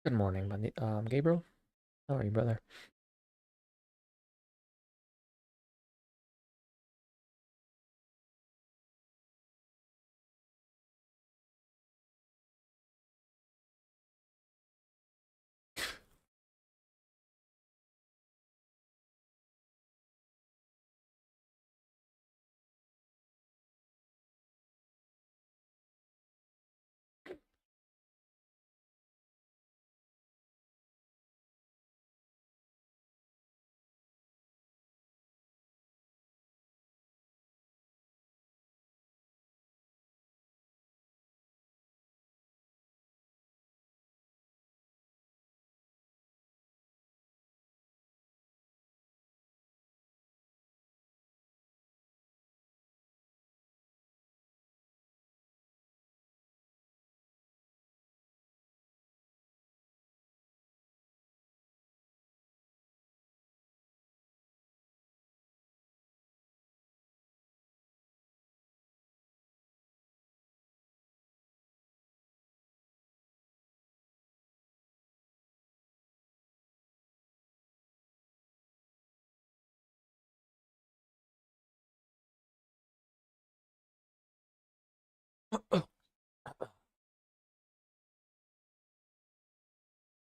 Good morning, Gabriel. How are you, brother?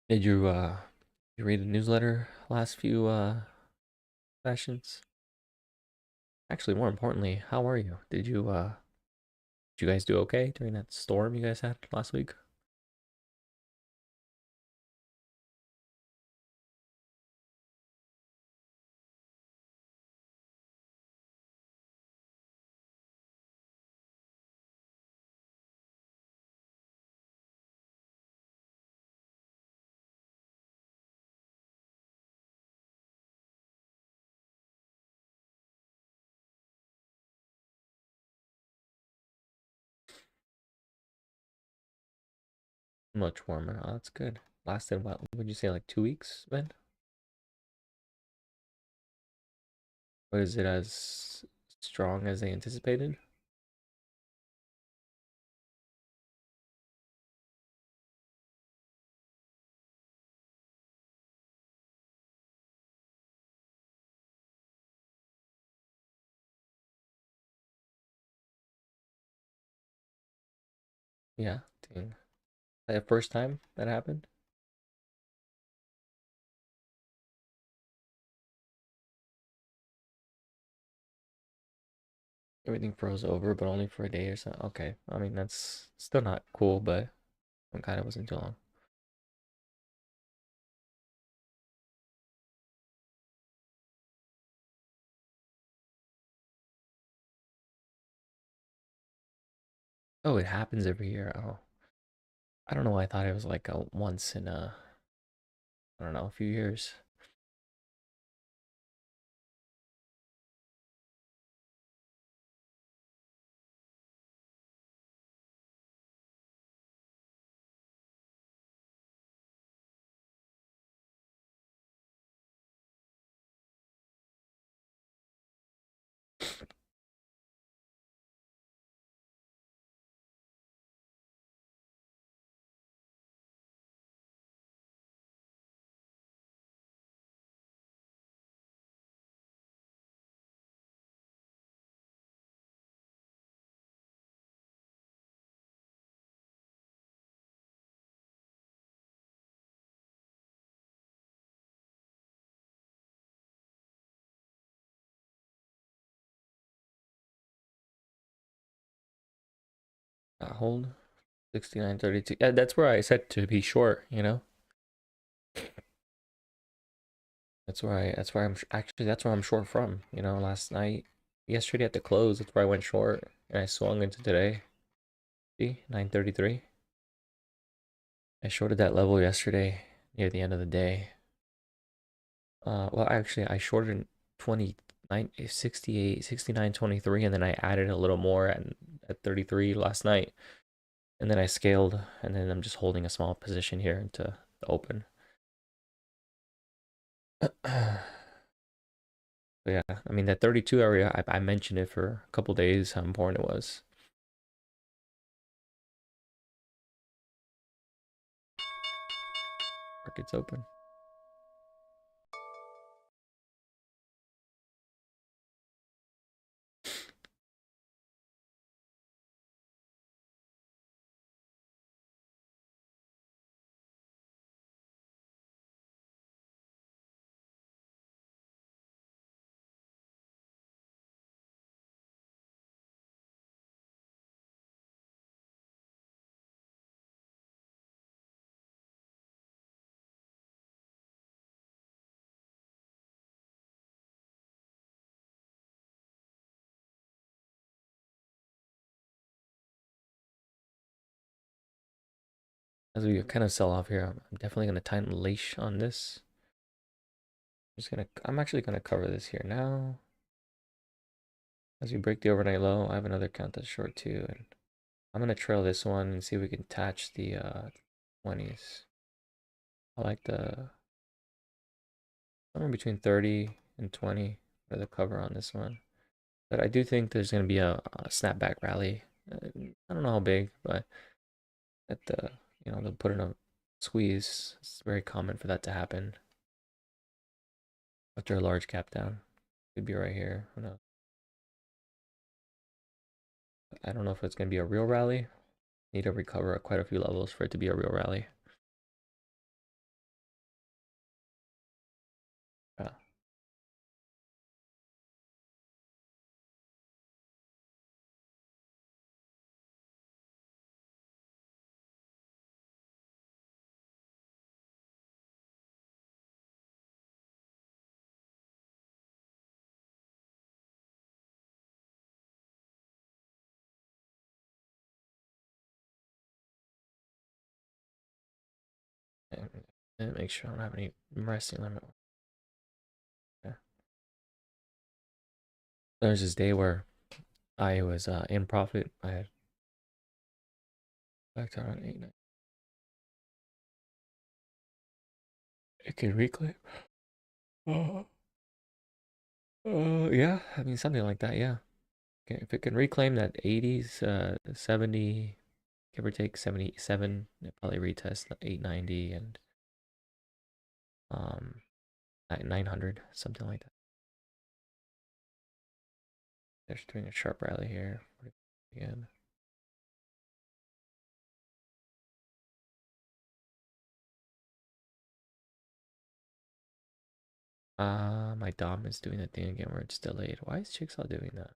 Did you read the newsletter last few sessions? Actually, more importantly, how are you? Did you guys do okay during that storm you guys had last week? Much warmer. Oh, that's good. Lasted what would you say, like 2 weeks, Ben? Or is it as strong as they anticipated? Yeah, dang. The first time that happened? Everything froze over, but only for a day or so. Okay. I mean, that's still not cool, but I'm glad it wasn't too long. Oh, it happens every year. Oh, I don't know why I thought it was like a once in a, I don't know, a few years. Hold 69.32. Yeah, that's where I said to be short, you know? That's where actually, that's where I'm short from, you know, last night, yesterday at the close, that's where I went short and I swung into today. See, 9.33. I shorted that level yesterday near the end of the day. Well, actually, I shorted 29, 68, 69.23, and then I added a little more at 33 last night. And then I scaled, and then I'm just holding a small position here into the open. But yeah, I mean, that 32 area, I mentioned it for a couple days, how important it was. market's open. As we kind of sell off here, I'm definitely gonna tighten the leash on this. I'm actually gonna cover this here now. As we break the overnight low, I have another count that's short too, and I'm gonna trail this one and see if we can attach the 20s. I like the somewhere between 30 and 20 for the cover on this one. But I do think there's gonna be a snapback rally. I don't know how big, but at the they'll put in a squeeze. It's very common for that to happen after a large cap down. Could be right here. Who knows? I don't know if it's gonna be a real rally. Need to recover at quite a few levels for it to be a real rally. Yeah. And make sure I don't have any resting limit. Yeah. There's this day where I was in profit. I had back to around 8, 9. It can reclaim. Uh, yeah. I mean something like that. Yeah. Okay. If it can reclaim that 80s, 70, give or take 77, it probably retest the 890 and um 900, something like that. They're doing a sharp rally here again. My Dom is doing that thing again where it's delayed. Why is Jigsaw doing that?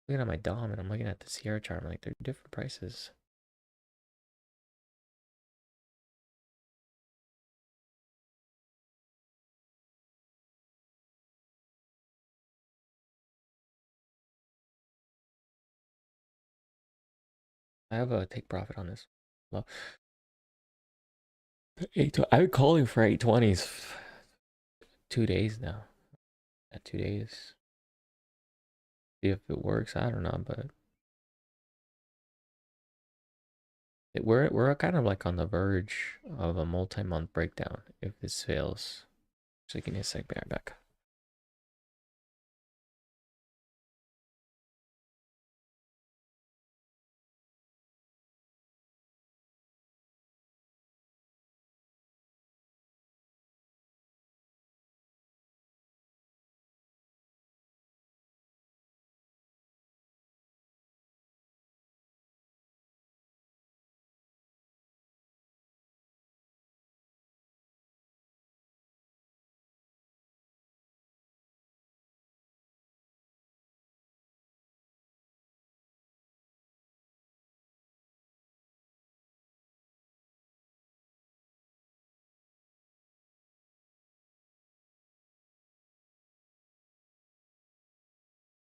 Looking at my Dom and I'm looking at the Sierra chart. I'm like, they're different prices. I have a take profit on this. Well, I'm calling for 820s 2 days now. At 2 days. See if it works. I don't know, but we're kind of like on the verge of a multi-month breakdown if this fails. So give me a sec, back.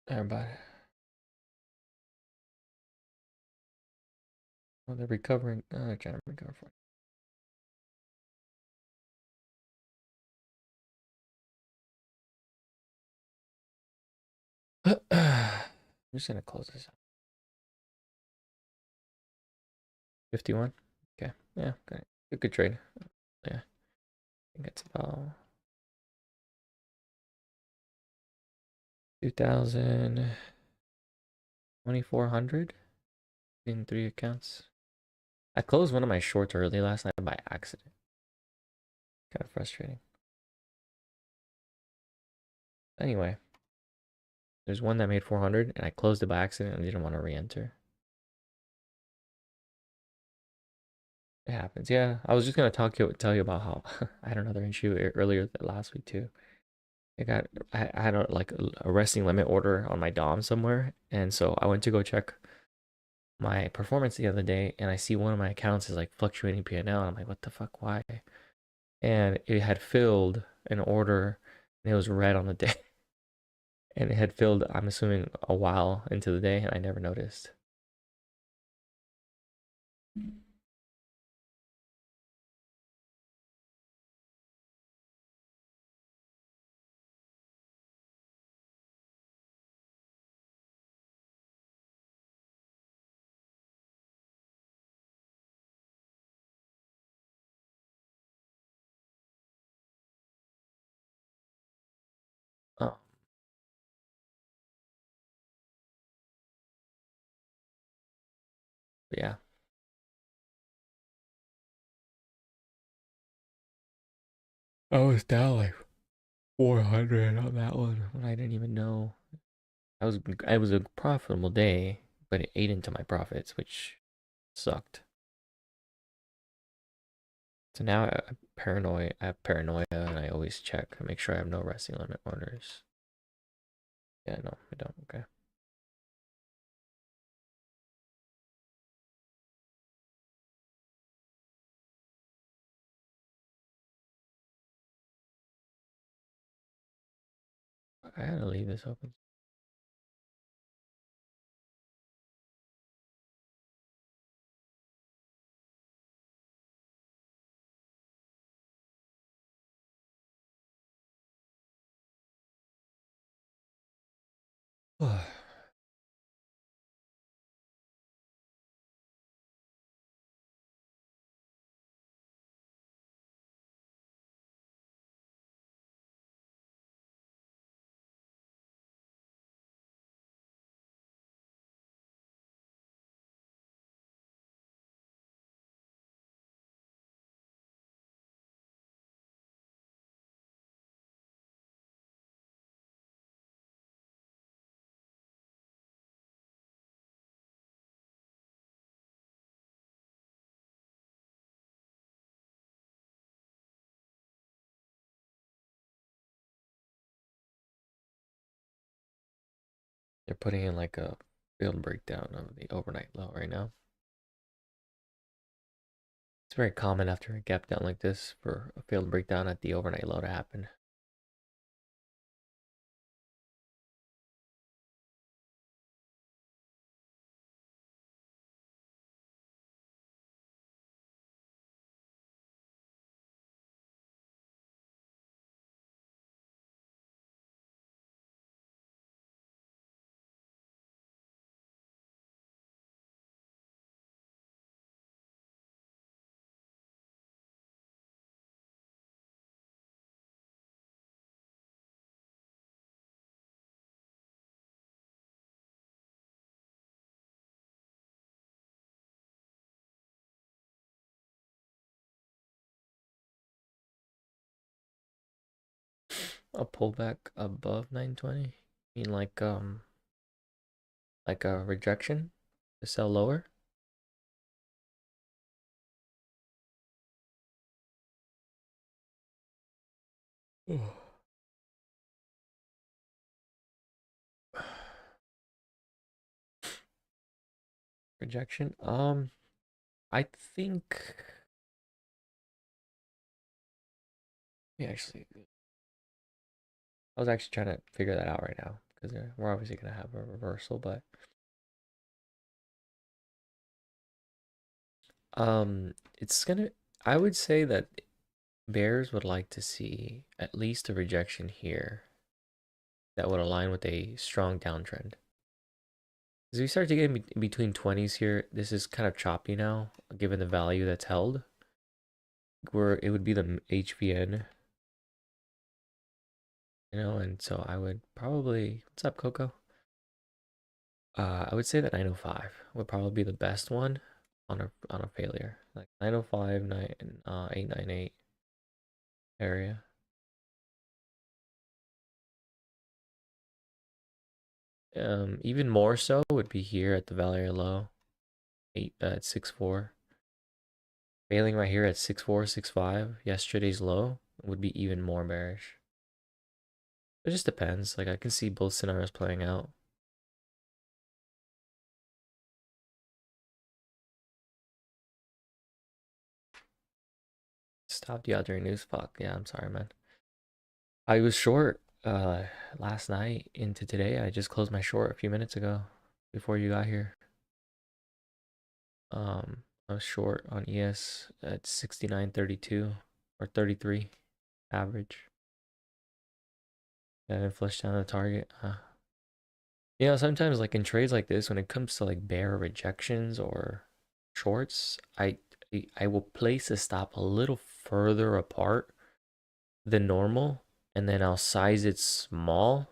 Everybody. Oh, they're recovering. They're trying to recover for it. I'm just gonna close this out. 51. Okay. Yeah. Okay. Good trade. Yeah. I think it's about 2,000, 2,400 in 3 accounts. I closed one of my shorts early last night by accident. Kind of frustrating. Anyway, there's one that made 400 and I closed it by accident and didn't want to re-enter. It happens. Yeah, I was just gonna tell you about how I had another issue earlier last week too. I had a resting limit order on my DOM somewhere, and so I went to go check my performance the other day, and I see one of my accounts is like fluctuating P&L, and I'm like, what the fuck, why? And it had filled an order, and it was red on the day, and it had filled, I'm assuming, a while into the day, and I never noticed. Oh, yeah. I was down like 400 on that one when I didn't even know. I was a profitable day, but it ate into my profits, which sucked. So now I have paranoia, and I always check to make sure I have no resting limit orders. Yeah, no, I don't. Okay. I gotta leave this open. They're putting in like a field breakdown of the overnight low right now. It's very common after a gap down like this for a field breakdown at the overnight low to happen. A pullback above 920? You mean like a rejection to sell lower? Rejection? I think yeah, actually I was actually trying to figure that out right now because we're obviously gonna have a reversal, but it's gonna. I would say that bears would like to see at least a rejection here that would align with a strong downtrend. As we start to get in between 20s here, this is kind of choppy now, given the value that's held. Where it would be the HVN, and so I would probably. What's up, Coco? I would say that 905 would probably be the best one on a failure. Like 905, 898. area. Even more so would be here at the Valeria low, at 6.4. Failing right here at 6.4, 6.5. Yesterday's low would be even more bearish. It just depends. Like I can see both scenarios playing out. Stopped you out during news. Fuck yeah, I'm sorry, man. I was short last night into today. I just closed my short a few minutes ago before you got here. I was short on ES at 69.32 or 33 average. And then flushed down the target. You know, sometimes like in trades like this, when it comes to like bear rejections or shorts, I will place a stop a little further apart than normal, and then I'll size it small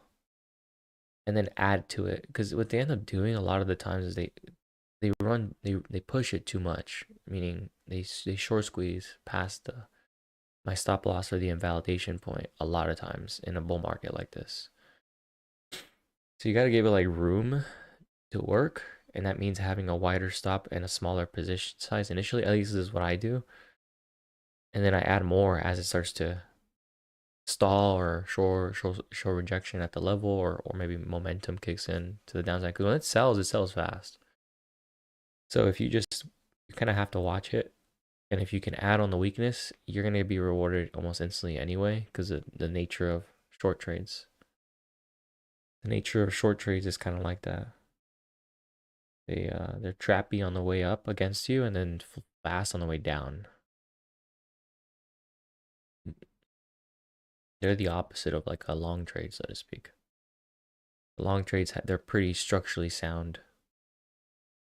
and then add to it. Because what they end up doing a lot of the times is they push it too much, meaning they short squeeze past the my stop loss or the invalidation point a lot of times in a bull market like this. So you got to give it like room to work, and that means having a wider stop and a smaller position size initially. At least this is what I do, and then I add more as it starts to stall or show rejection at the level, or maybe momentum kicks in to the downside. Because when it sells fast. So if you kind of have to watch it, and if you can add on the weakness, you're gonna be rewarded almost instantly anyway, because of the nature of short trades. The nature of short trades is kind of like that. They're trappy on the way up against you, and then fast on the way down. They're the opposite of like a long trade, so to speak. The long trades, they're pretty structurally sound,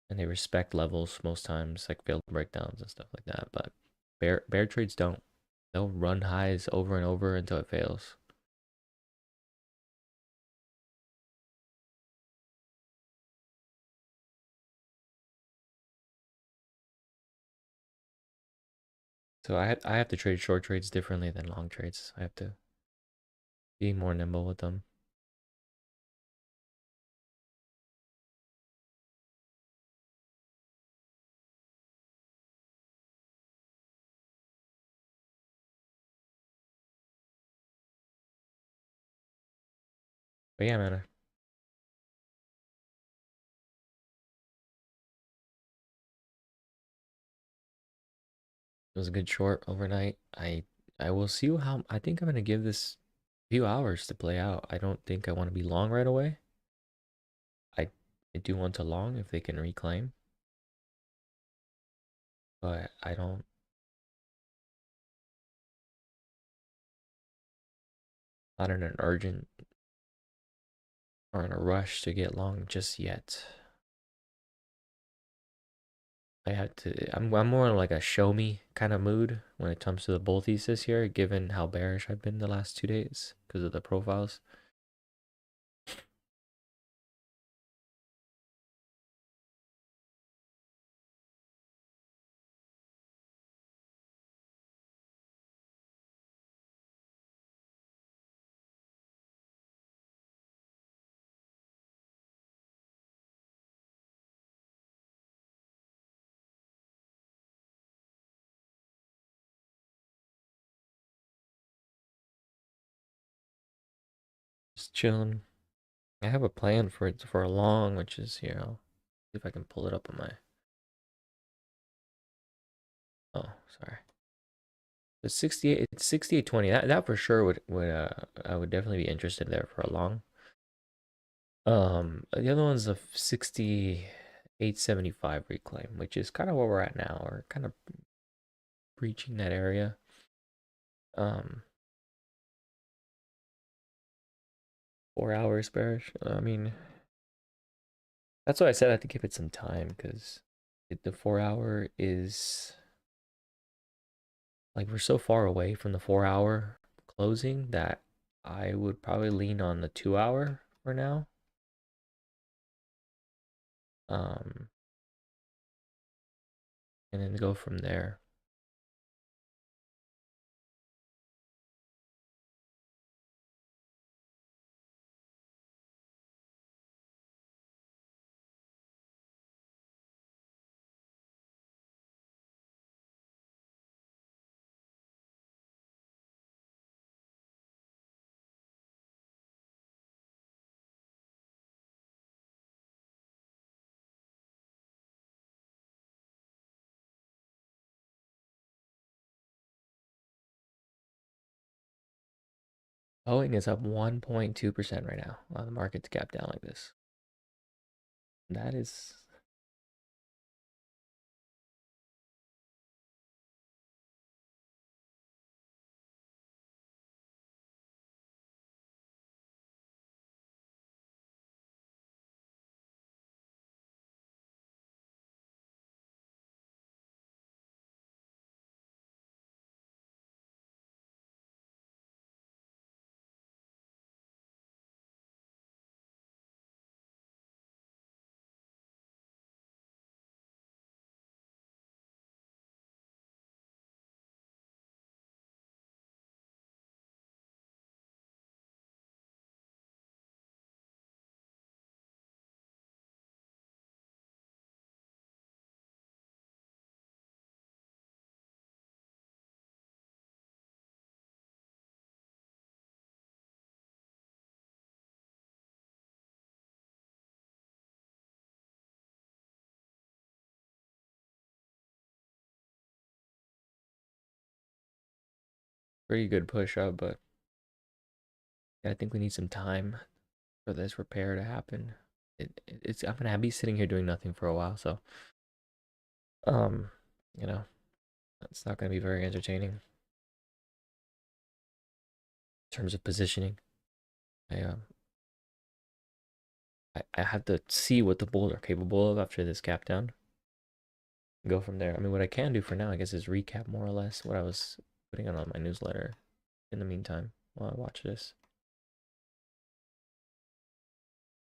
and they respect levels most times, like failed breakdowns and stuff like that. But bear trades don't. They'll run highs over and over until it fails. So I have to trade short trades differently than long trades. I have to be more nimble with them. But yeah, man, it was a good short overnight. I will see how. I think I'm gonna give this a few hours to play out. I don't think I want to be long right away. I, I do want to long if they can reclaim, but I don't. Not in an urgent or in a rush to get long just yet. I had to. I'm more in like a show me kind of mood when it comes to the bull thesis here, given how bearish I've been the last 2 days because of the profiles. Just chilling. I have a plan for it for a long, which is here. I'll see if I can pull it up on my. Oh, sorry. The 68, it's 68.20. That for sure would I would definitely be interested there for a long. The other one's a 68.75 reclaim, which is kind of where we're at now, or kind of breaching that area. 4 hours bearish. I mean, that's why I said I have to give it some time, because the 4 hour is like we're so far away from the 4 hour closing that I would probably lean on the 2 hour for now. Um, and then go from there. Boeing is up 1.2% right now. Wow, the market's gapped down like this. That is pretty good push up, but I think we need some time for this repair to happen. It's I'm gonna be sitting here doing nothing for a while, so um, you know, it's not gonna be very entertaining in terms of positioning. I um I have to see what the bulls are capable of after this cap down. Go from there. I mean, what I can do for now, I guess, is recap more or less what I was putting on my newsletter in the meantime while I watch this.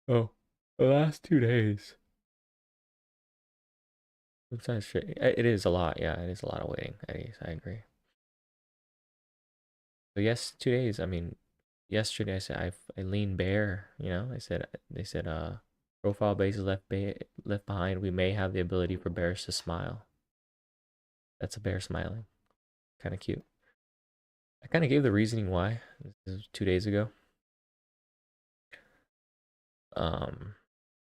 Oh, the last 2 days. Sometimes it is a lot. Yeah, it is a lot of waiting. I agree. So yes, 2 days. I mean, yesterday I said I lean bear. You know, I said they said profile base is left behind. We may have the ability for bears to smile. That's a bear smiling. Kind of cute. I kind of gave the reasoning why. This was 2 days ago. I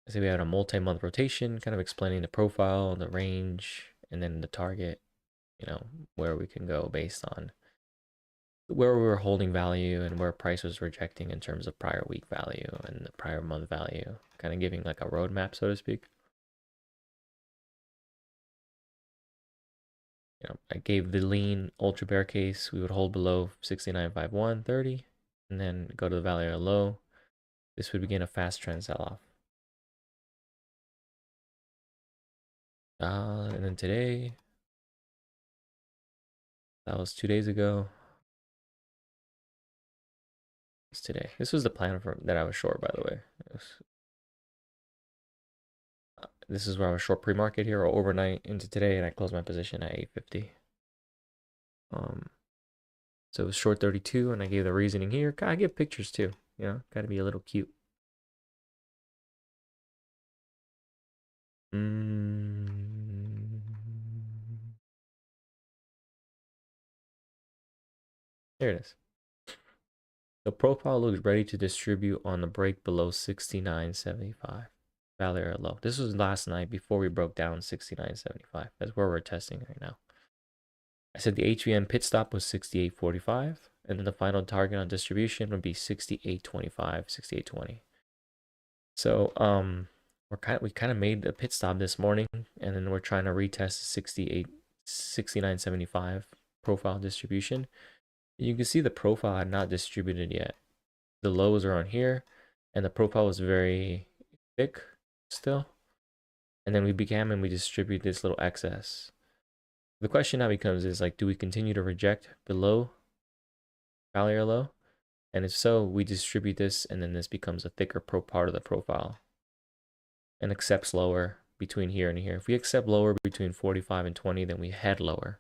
said we had a multi-month rotation, kind of explaining the profile, the range, and then the target. You know, where we can go based on where we were holding value and where price was rejecting in terms of prior week value and the prior month value, kind of giving like a roadmap, so to speak. You know, I gave the lean ultra bear case. We would hold below 69.5130 and then go to the value or low. This would begin a fast trend sell-off. And then today, that was 2 days ago. It's today. This was the plan for that I was short, by the way. This is where I was short pre-market here or overnight into today, and I closed my position at 850. So it was short 32, and I gave the reasoning here. I give pictures too, you know, got to be a little cute. There it is. The profile looks ready to distribute on the break below 69.75. Value or low. This was last night before we broke down 69.75. That's where we're testing right now. I said the HVM pit stop was 68.45, and then the final target on distribution would be 68.25, 68.20. So we kind of made a pit stop this morning, and then we're trying to retest 69.75 profile distribution. You can see the profile had not distributed yet. The lows are on here, and the profile was very thick still. And then we distribute this little excess. The question now becomes is like, do we continue to reject below value or low? And if so, we distribute this, and then this becomes a thicker part of the profile and accepts lower between here and here. If we accept lower between 45 and 20, then we head lower.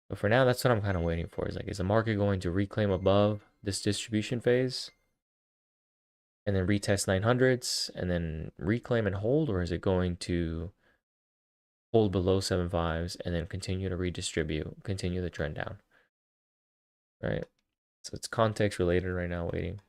But for now, that's what I'm kind of waiting for. Is like, is the market going to reclaim above this distribution phase and then retest 900s and then reclaim and hold, or is it going to hold below 7.5s and then continue to redistribute, continue the trend down? Right? So it's context related right now, waiting.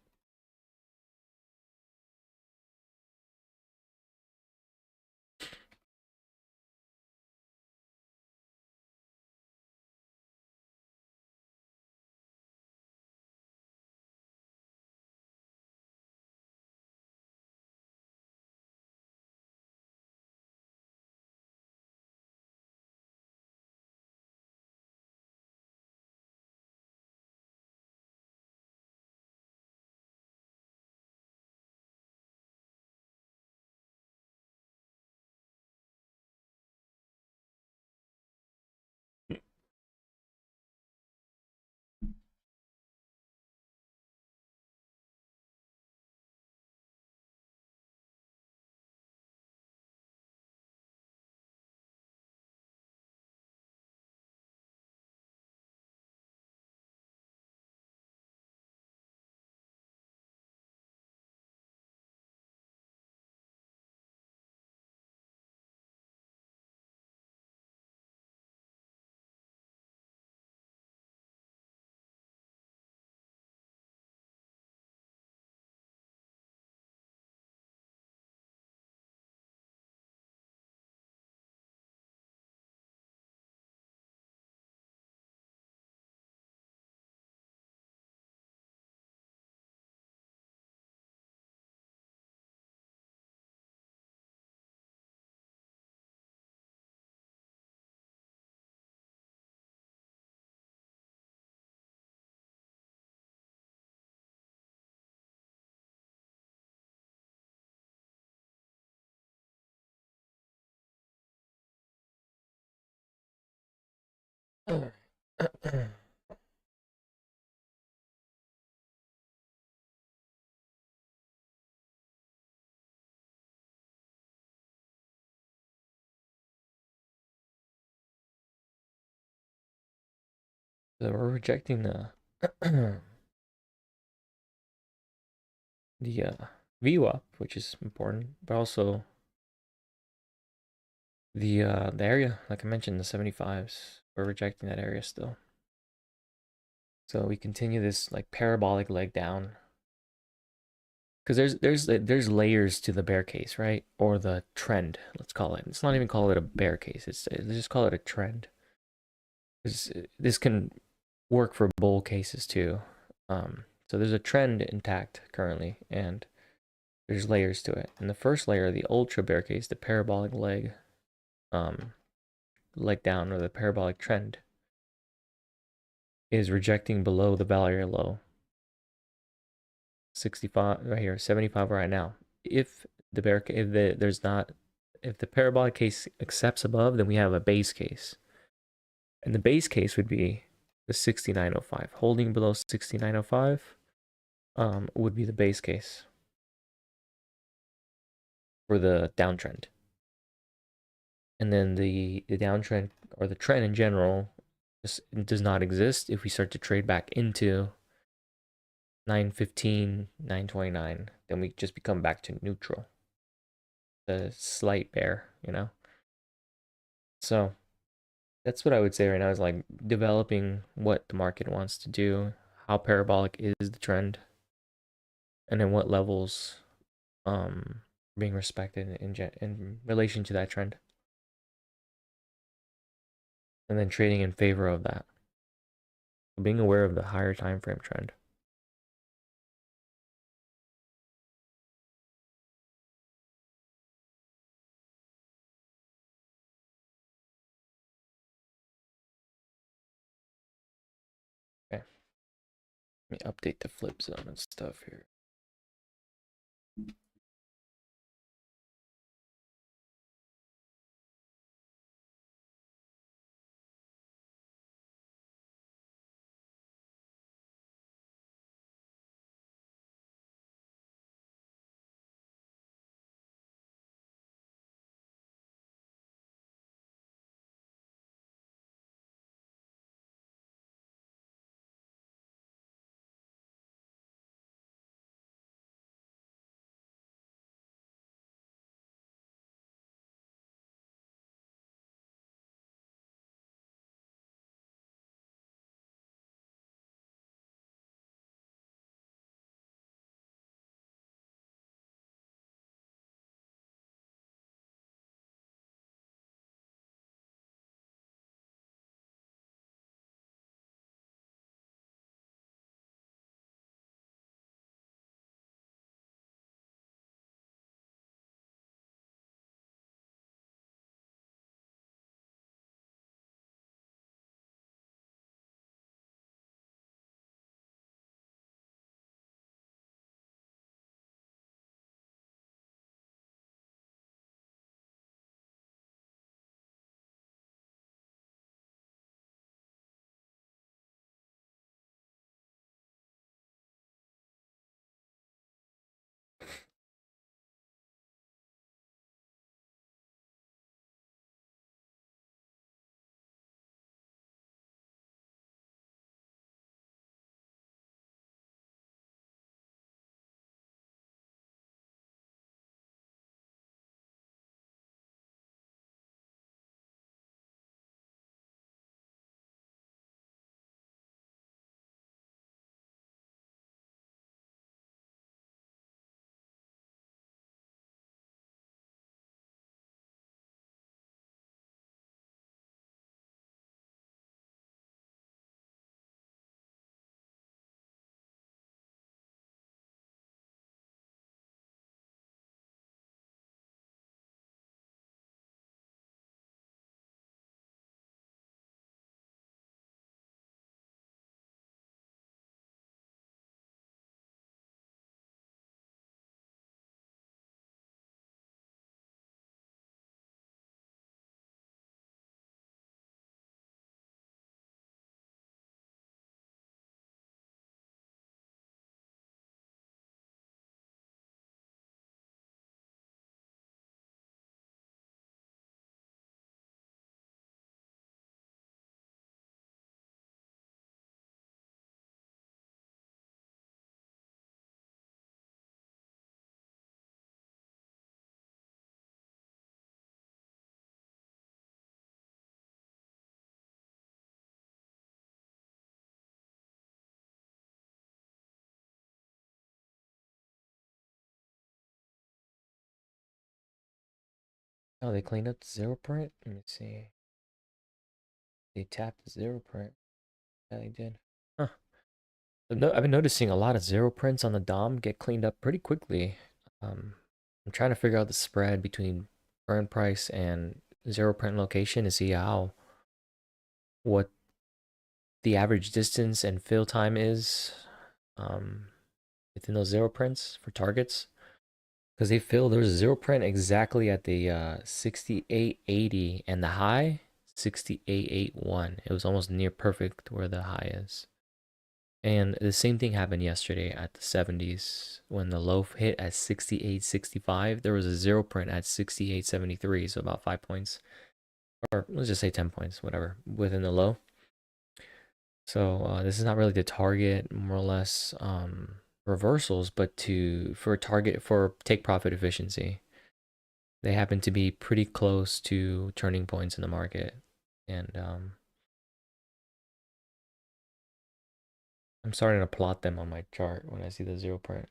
So we're rejecting the the VWAP, which is important, but also the area, like I mentioned, the 75s. We're rejecting that area still. So we continue this like parabolic leg down because there's layers to the bear case, right? Or the trend, let's call it. Let's not even call it a bear case. Let's just call it a trend. This can work for bull cases too. So there's a trend intact currently, and there's layers to it. And the first layer, the ultra bear case, the parabolic um, leg down or the parabolic trend, is rejecting below the value low. 65 right here, 75 right now. If the bear, if the parabolic case accepts above, then we have a base case, and the base case would be the 6905. Holding below 6905, would be the base case for the downtrend. And then the downtrend or the trend in general just does not exist if we start to trade back into 915, 929, then we just become back to neutral. The slight bear, you know? So that's what I would say right now is like developing what the market wants to do, how parabolic is the trend, and then what levels being respected in relation to that trend. And then trading in favor of that. Being aware of the higher time frame trend. Okay. Let me update the flip zone and stuff here. Oh, they cleaned up the zero print? Let me see. They tapped the zero print. Yeah, they did. Huh. I've been noticing a lot of zero prints on the DOM get cleaned up pretty quickly. I'm trying to figure out the spread between burn price and zero print location to see what the average distance and fill time is um, within those zero prints for targets. Because they fill, there's a zero print exactly at the 6880 and the high 6881. It was almost near perfect where the high is. And the same thing happened yesterday at the 70s when the low hit at 6865. There was a zero print at 6873, so about 5 points, or let's just say 10 points, whatever, within the low. So this is not really the target, more or less, reversals, but for target for take profit efficiency. They happen to be pretty close to turning points in the market, and I'm starting to plot them on my chart when I see the zero print.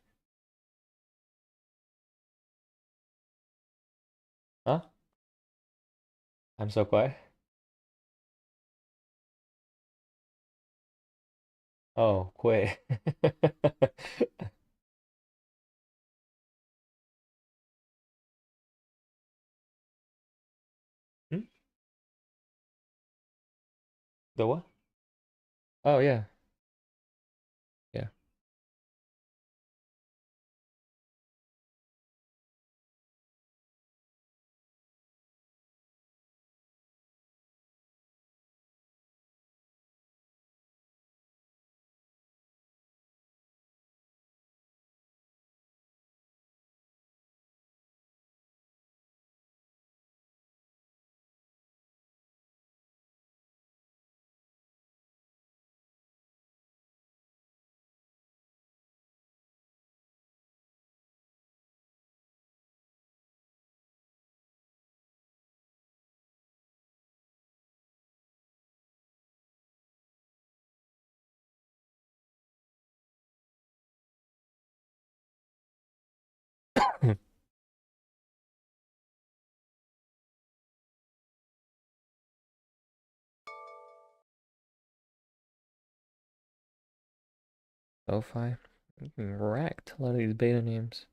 Huh? I'm so quiet. Oh, quit. Hmm? The what? Oh yeah, yeah. SoFi, wrecked. A lot of these beta names.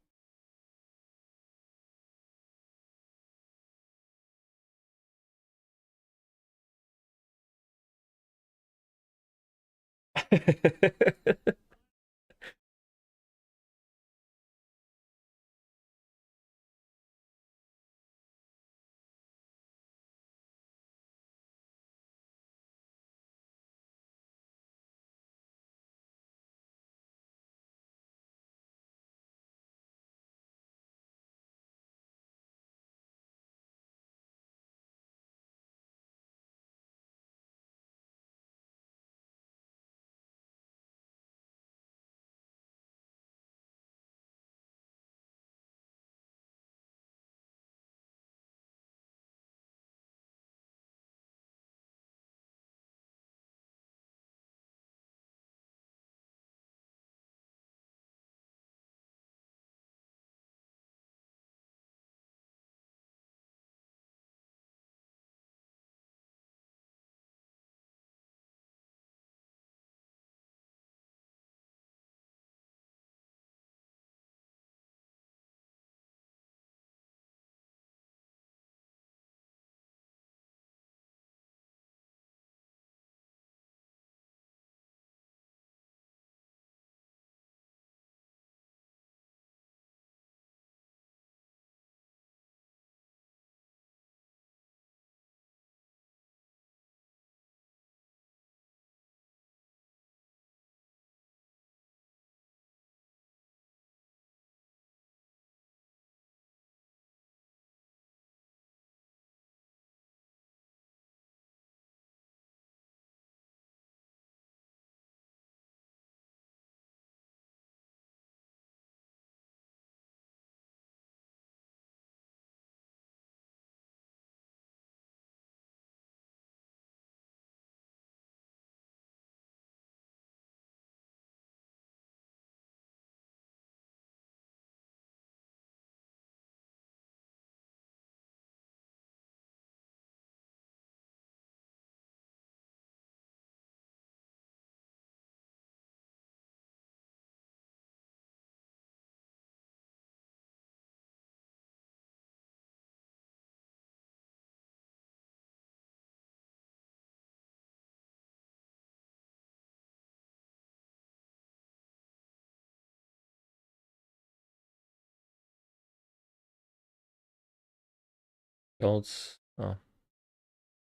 Yields. Oh,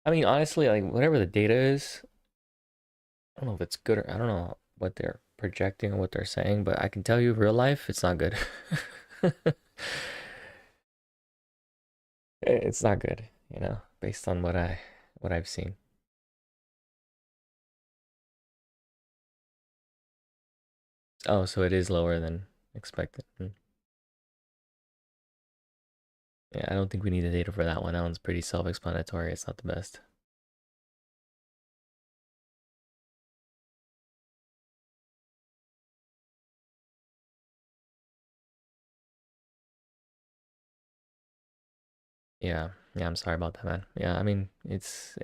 I mean, honestly, like whatever the data is, I don't know if it's good or I don't know what they're projecting or what they're saying, but I can tell you, real life, it's not good. It's not good, based on what I've seen. Oh, so it is lower than expected. Yeah, I don't think we need the data for that one. That one's pretty self-explanatory. It's not the best. Yeah, yeah, I'm sorry about that, man. Yeah, I mean,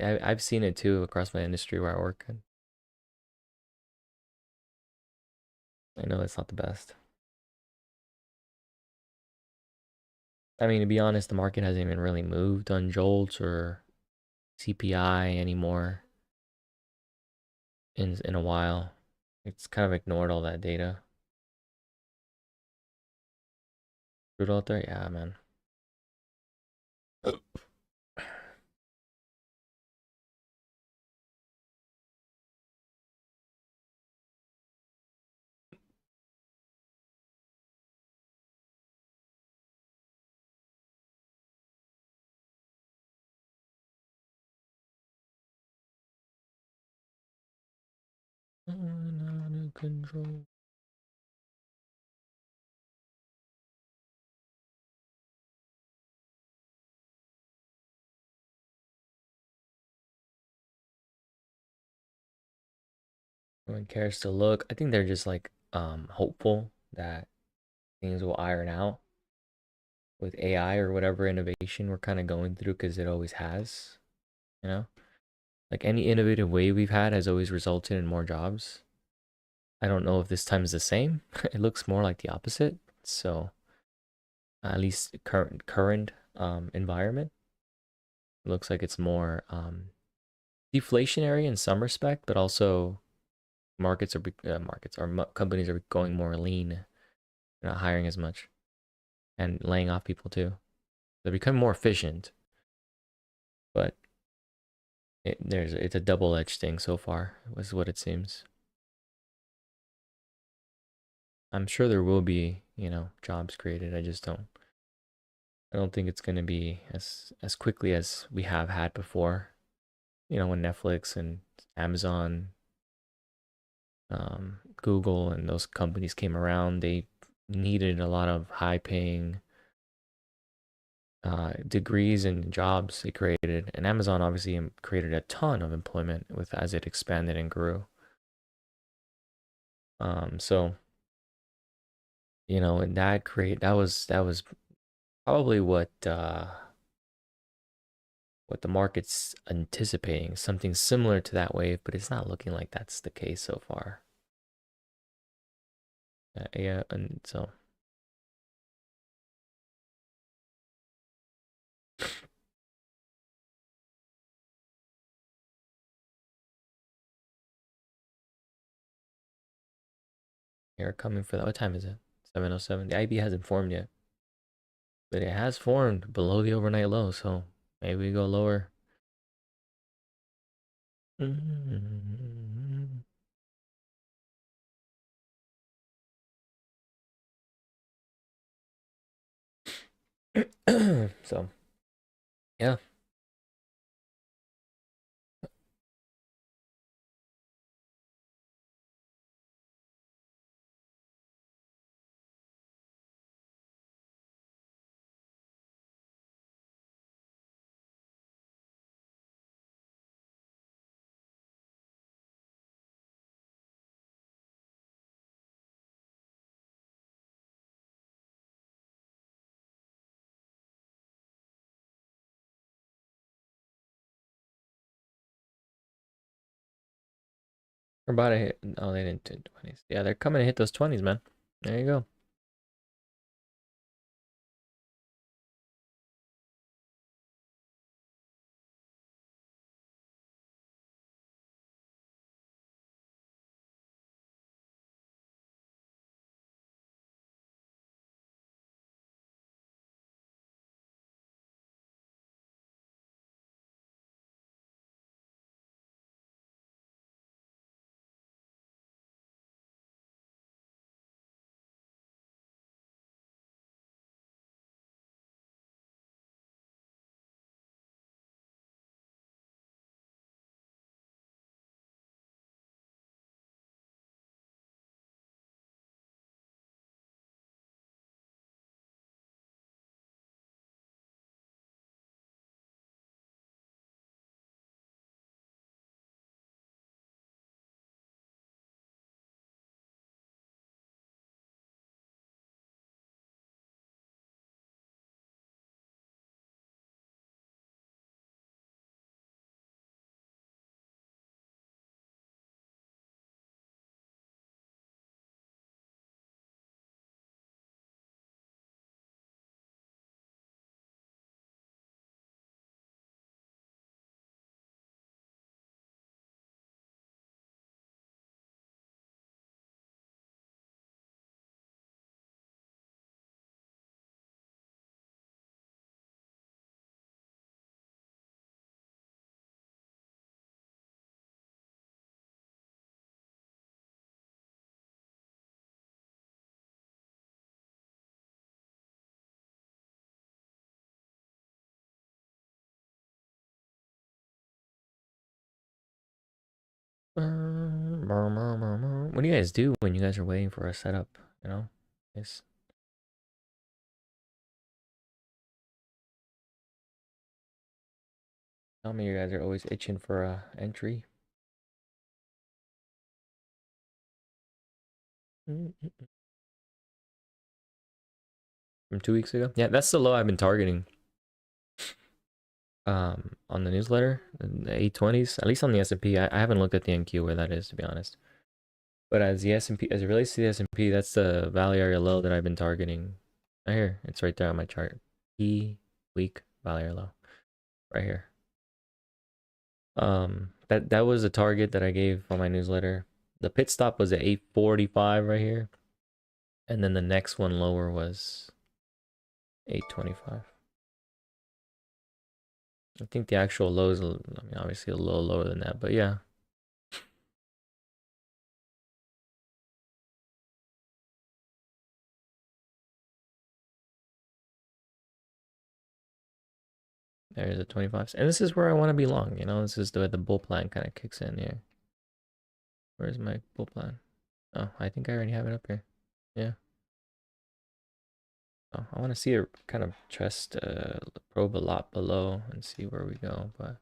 I've seen it too across my industry where I work, and I know it's not the best. I mean, to be honest, the market hasn't even really moved on Jolts or CPI anymore in a while. It's kind of ignored all that data. Brutal out there, yeah, man. Out of control. No one cares to look. I think they're just like hopeful that things will iron out with AI or whatever innovation we're kind of going through because it always has, you know? Like any innovative way we've had has always resulted in more jobs. I don't know if this time is the same. It looks more like the opposite. So at least current environment looks like it's more deflationary in some respect, but also companies are going more lean. They're not hiring as much and laying off people too. They're becoming more efficient, but it's a double-edged thing so far, is what it seems. I'm sure there will be, jobs created. I don't think it's going to be as quickly as we have had before. When Netflix and Amazon, Google and those companies came around, they needed a lot of high-paying degrees and jobs they created, and Amazon obviously created a ton of employment with as it expanded and grew. So and that was probably what the market's anticipating, something similar to that wave, but it's not looking like that's the case so far. Yeah, and so they're coming for that. What time is it? 7:07. The IB hasn't formed yet, but it has formed below the overnight low, so maybe we go lower. So yeah, we're about to hit. Oh, they didn't do 20s. Yeah, they're coming to hit those 20s, man. There you go. What do you guys do when you guys are waiting for a setup? You know, yes. Tell me you guys are always itching for a entry. From 2 weeks ago. Yeah, that's the low I've been targeting. On the newsletter, the 820s, at least on the S&P. I haven't looked at the NQ where that is, to be honest. But as the S&P, as it relates to the S&P, that's the value area low that I've been targeting. Right here, it's right there on my chart. Week value area low, right here. That was a target that I gave on my newsletter. The pit stop was at 845 right here, and then the next one lower was 825. I think the actual low is, I mean, obviously a little lower than that, but yeah. There's a 25. And this is where I want to be long, you know? This is the bull plan kind of kicks in here. Where's my bull plan? Oh, I think I already have it up here. Yeah. Oh, I want to see it kind of chest probe a lot below and see where we go, but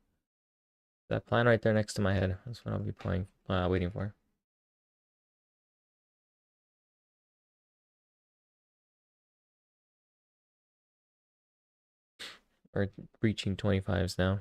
that plan right there next to my head, that's what I'll be playing, waiting for. We're reaching 25s now.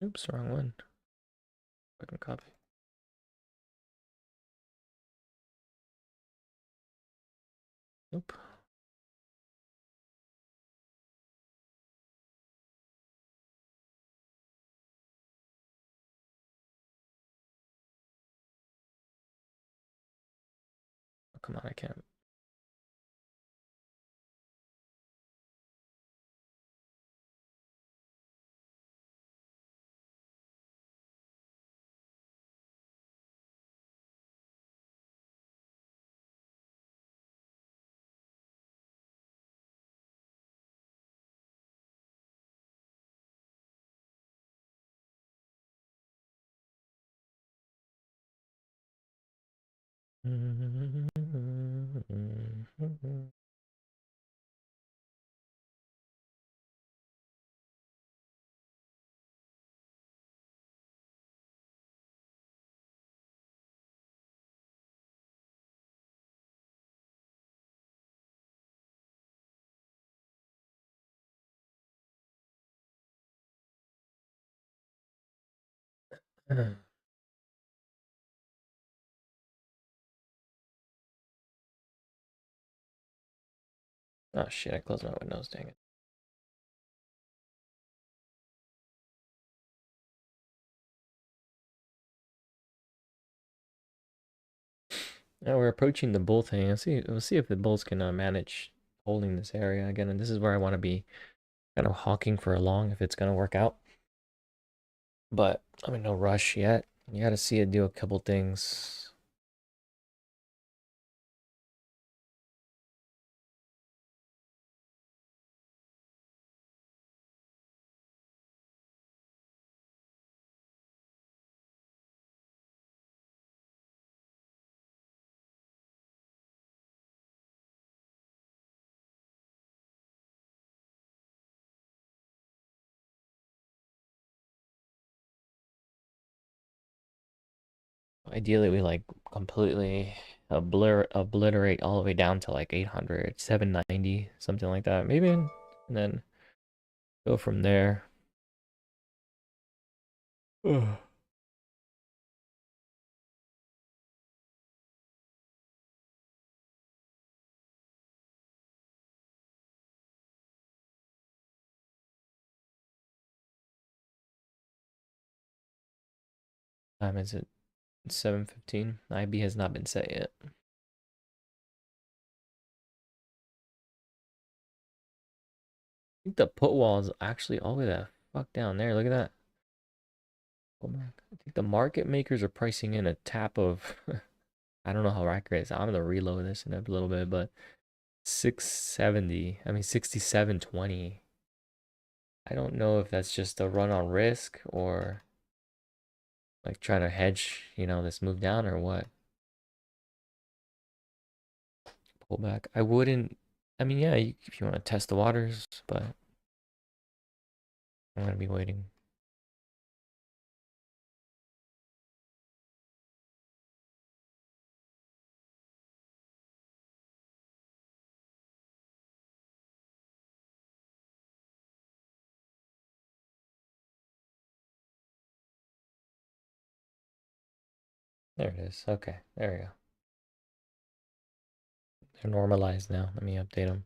Oops, wrong one. Fucking copy. Nope. Oh, come on, I can't. Oh shit, I closed my windows, dang it. Now we're approaching the bull thing. We'll see if the bulls can manage holding this area again. And this is where I want to be kind of hawking for a long if it's gonna work out. But I'm in no rush yet. You gotta see it do a couple things. Ideally, we like completely obliterate all the way down to like 800, 790, something like that. Maybe, and then go from there. Ugh. Time is it? 7:15. IB has not been set yet. I think the put wall is actually all the way the fuck down there. Look at that. I think the market makers are pricing in a tap of I don't know how accurate it is. I'm gonna reload this in a little bit, but 670. I mean 67.20. I don't know if that's just a run on risk or like trying to hedge, this move down or what. Pull back. I wouldn't. I mean, yeah, if you want to test the waters, but I'm gonna be waiting. There it is. Okay, there we go. They're normalized now. Let me update them.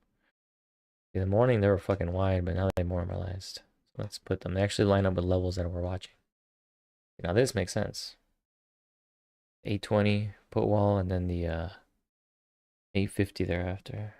In the morning they were fucking wide, but now they normalized. So let's put them. They actually line up with levels that we're watching. Now this makes sense. 820 put wall and then the 850 thereafter.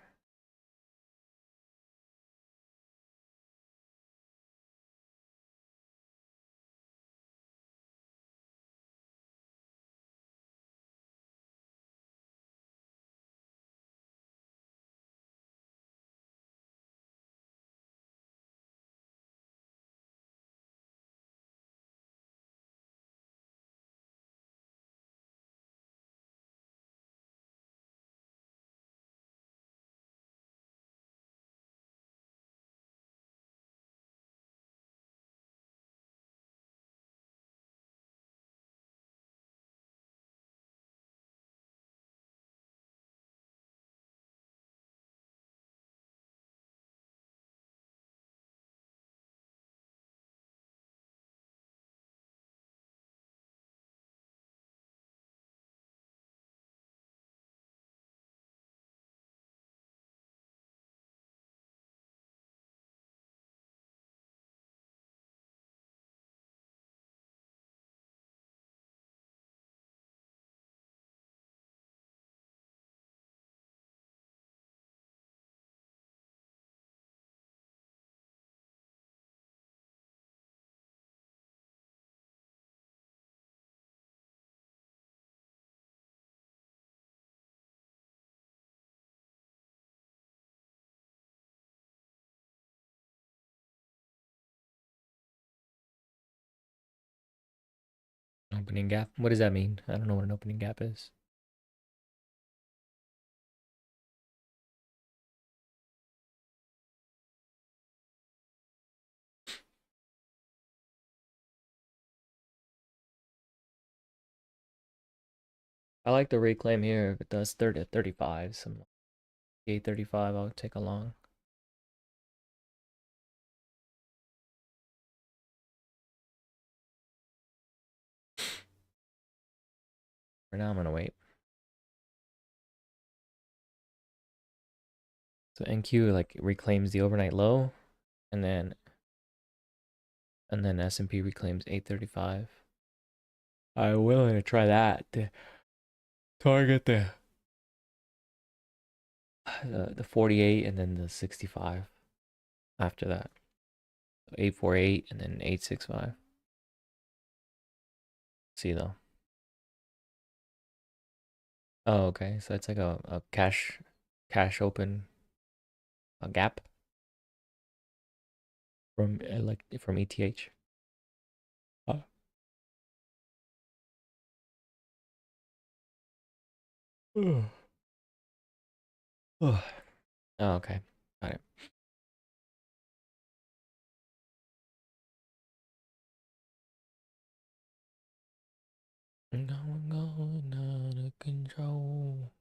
Opening gap. What does that mean? I don't know what an opening gap is. I like the reclaim here. If it does 30 at 35, some 835, I'll take a long. For now, I'm gonna wait. So NQ like reclaims the overnight low, and then S&P reclaims 835. I'm willing to try that to target the 48 and then the 65 after that. 848 and then 865. See though. Oh, okay. So it's like a cash open a gap from ETH. Oh. Oh, okay. Got it. Going out of control.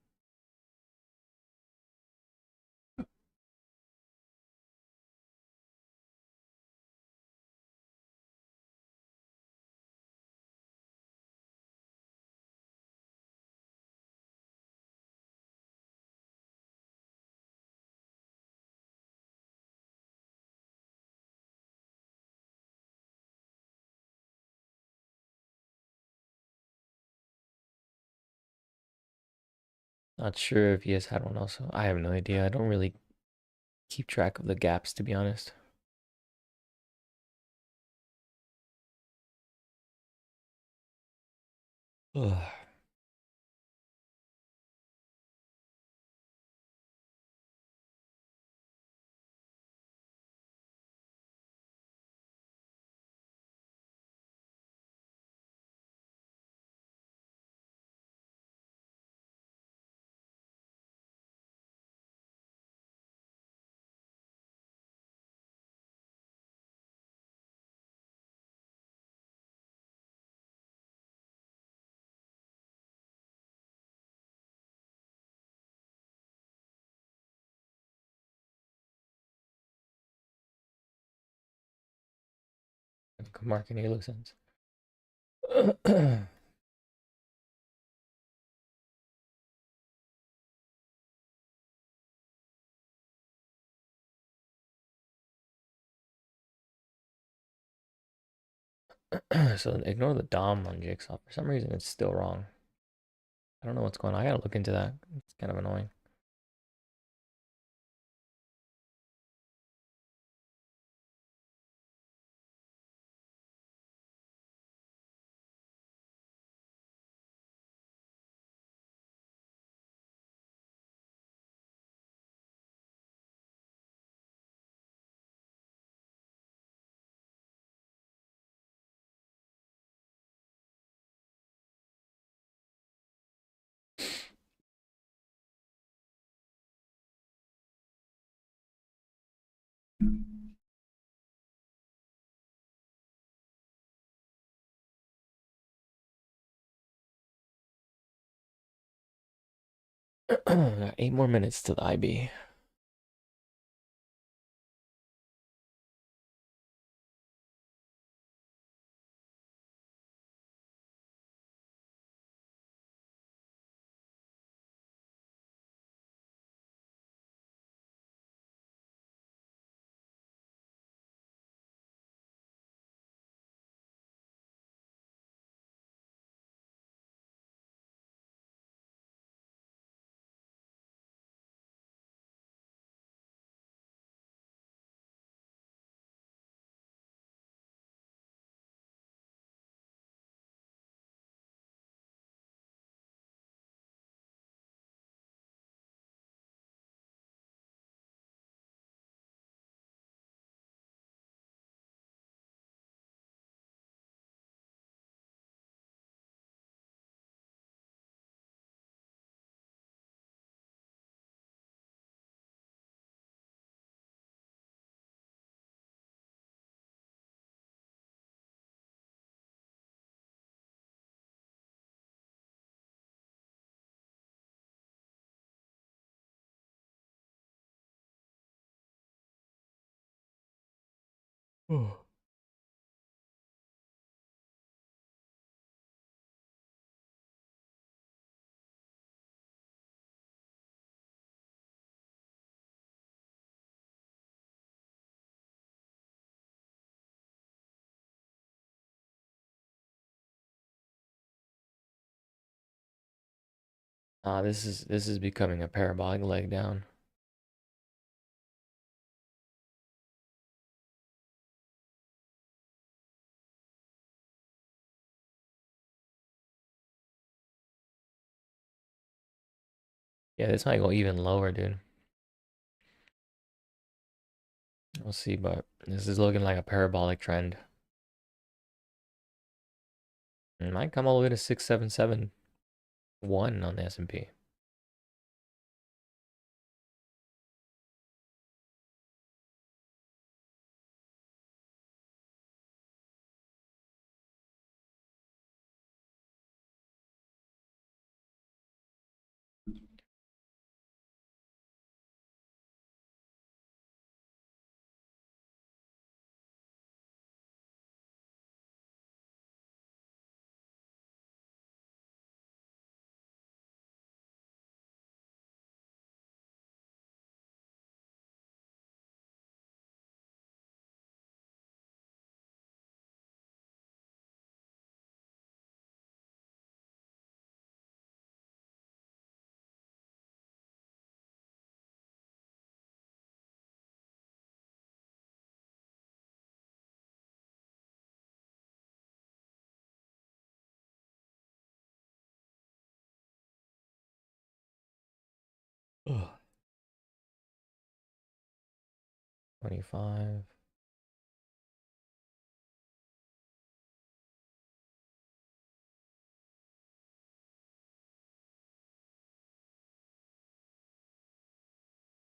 Not sure if he has had one also. I have no idea. I don't really keep track of the gaps, to be honest. Ugh. Mark and Halo sense. So ignore the Dom on Jigsaw. For some reason, it's still wrong. I don't know what's going on. I gotta look into that. It's kind of annoying. Got 8 more minutes to the IB. This is becoming a parabolic leg down. Yeah, this might go even lower, dude. We'll see, but this is looking like a parabolic trend. It might come all the way to 6771 on the S&P. Ugh. 25.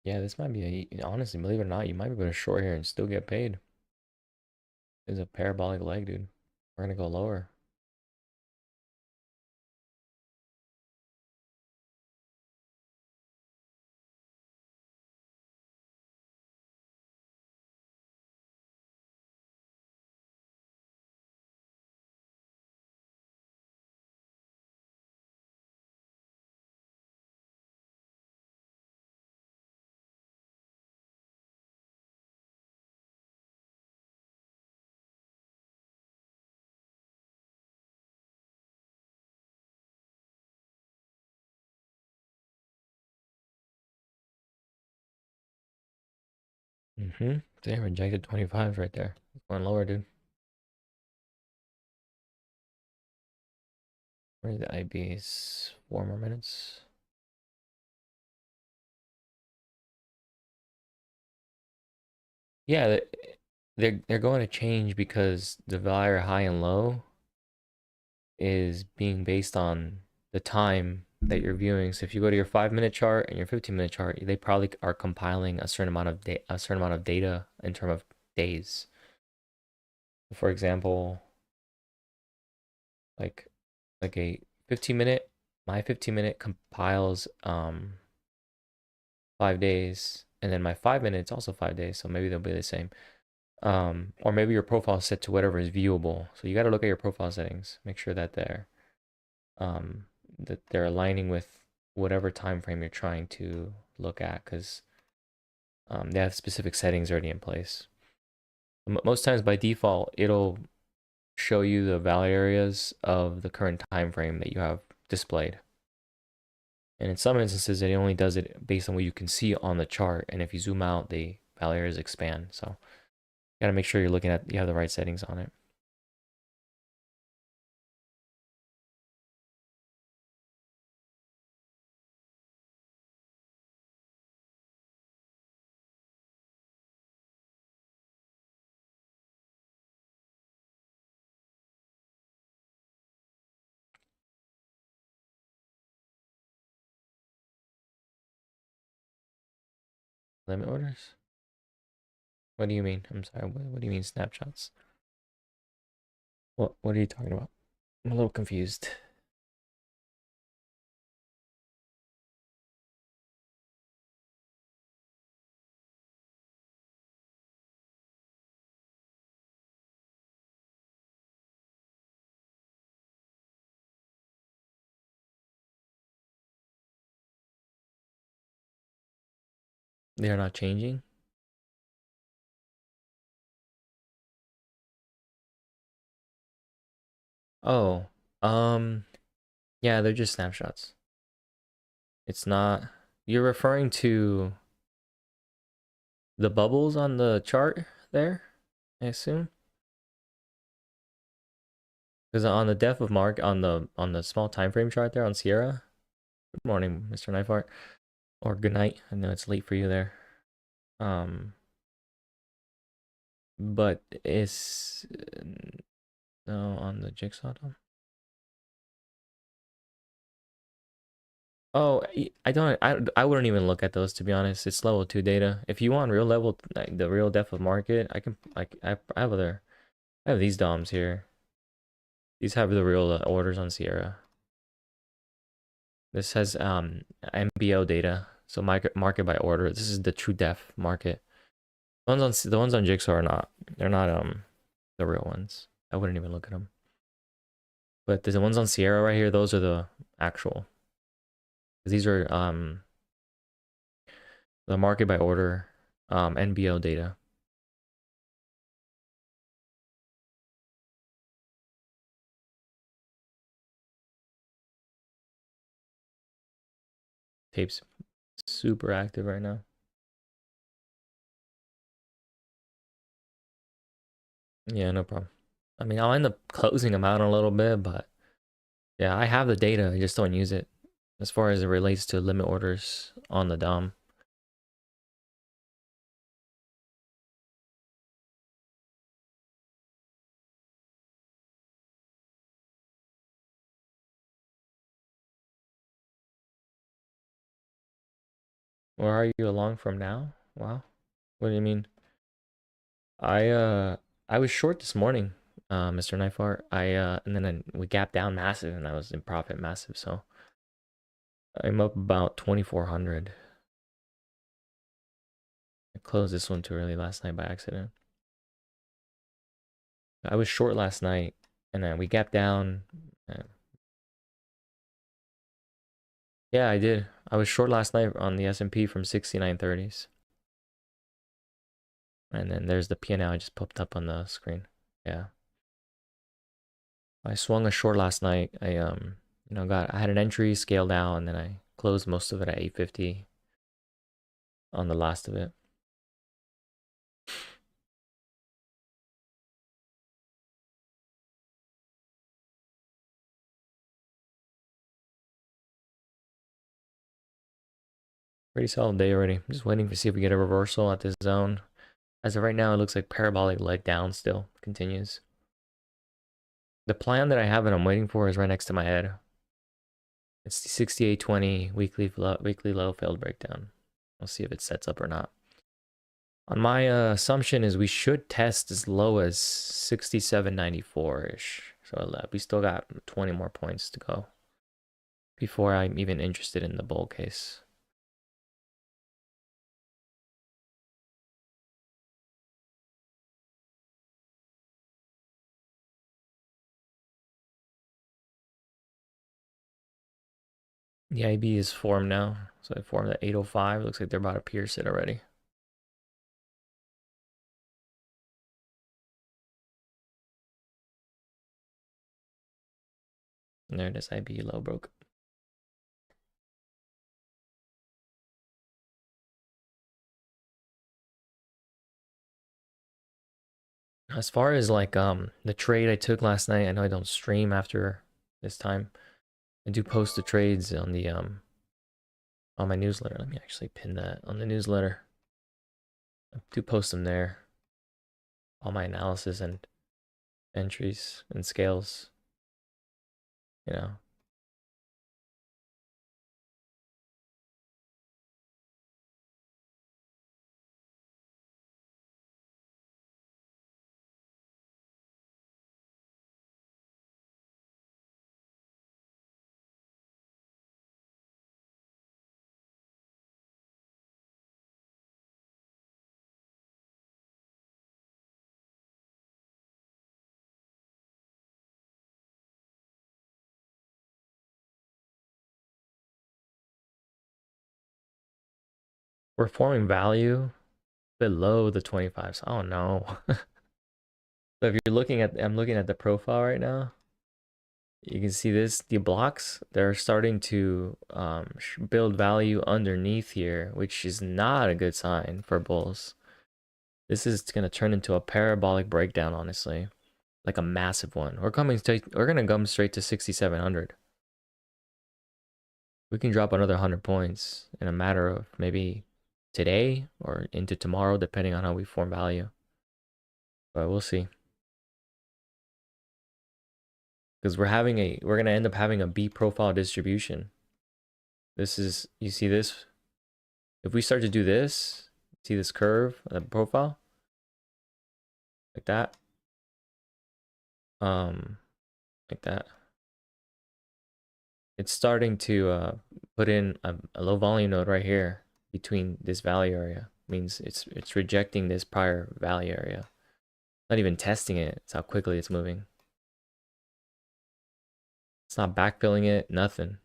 Yeah, this might be a, honestly, believe it or not, you might be able to short here and still get paid. It's a parabolic leg, dude. We're gonna go lower. Mm-hmm. They rejected 25s right there. It's going lower, dude. Where's the IBs? 4 more minutes. Yeah, they're going to change because the value high and low is being based on the time that you're viewing. So if you go to your 5 minute chart and your 15 minute chart, they probably are compiling a certain amount of data in terms of days. For example, like a 15 minute, my 15 minute compiles 5 days, and then my 5 minutes also 5 days. So maybe they'll be the same. Or maybe your profile is set to whatever is viewable. So you got to look at your profile settings, make sure um, that they're aligning with whatever time frame you're trying to look at, because they have specific settings already in place. Most times by default, it'll show you the valid areas of the current time frame that you have displayed. And in some instances, it only does it based on what you can see on the chart. And if you zoom out, the valid areas expand. So you got to make sure you have the right settings on it. Limit orders? What do you mean? I'm sorry. What do you mean snapshots? What are you talking about? I'm a little confused. They're not changing? Oh, yeah, they're just snapshots. It's not. You're referring to the bubbles on the chart there, I assume? Because on the depth of mark on the small time frame chart there on Sierra. Good morning, Mr. Knifeart. Or good night. I know it's late for you there. But it's no on the Jigsaw Dome. Oh, I wouldn't even look at those, to be honest. It's level 2 data. If you want real level, like the real depth of market, I can like I have these DOMs here. These have the real orders on Sierra. This has MBO data, so market by order. This is the true depth market. The ones on Jigsaw are not. They're not the real ones. I wouldn't even look at them. But the ones on Sierra right here, those are the actual. These are the market by order NBO data. Tape's super active right now. Yeah, no problem. I mean, I'll end up closing them out a little bit, but yeah, I have the data. I just don't use it. as far as it relates to limit orders on the DOM. Where are you along from now? Wow. What do you mean? I uh I was short this morning, Mr. Knifeart. And then we gapped down massive and I was in profit massive, so I'm up about 2400. I closed this one too early last night by accident. I was short last night and then we gapped down. Yeah, I did. I was short last night on the S&P from 6930s. And then there's the P&L I just popped up on the screen. Yeah. I swung a short last night. I had an entry scaled out and then I closed most of it at 850 on the last of it. Pretty solid day already. I'm just waiting to see if we get a reversal at this zone. As of right now, it looks like parabolic leg down still continues. The plan that I have and I'm waiting for is right next to my head. It's the 6820 weekly low failed breakdown. We'll see if it sets up or not. On my assumption is we should test as low as 6794-ish. So we still got 20 more points to go before I'm even interested in the bull case. The IB is formed now. So I formed at 805. Looks like they're about to pierce it already. And there it is, IB low broke. As far as like the trade I took last night, I know I don't stream after this time. I do post the trades on the on my newsletter. Let me actually pin that on the newsletter. I do post them there. All my analysis and entries and scales. You know. We're forming value below the 25s. Oh no. So if you're looking at, I'm looking at the profile right now. You can see this, the blocks, they're starting to build value underneath here, which is not a good sign for bulls. This is going to turn into a parabolic breakdown, honestly. Like a massive one. We're going to come straight to 6,700. We can drop another 100 points in a matter of maybe today or into tomorrow, depending on how we form value. But we'll see. Because we're going to end up having a B profile distribution. This is, you see this? If we start to do this, see this curve, the profile, like that, like that. It's starting to put in a low volume node right here between this value area. Means it's rejecting this prior value area. Not even testing it. It's how quickly it's moving. It's not backfilling it, nothing.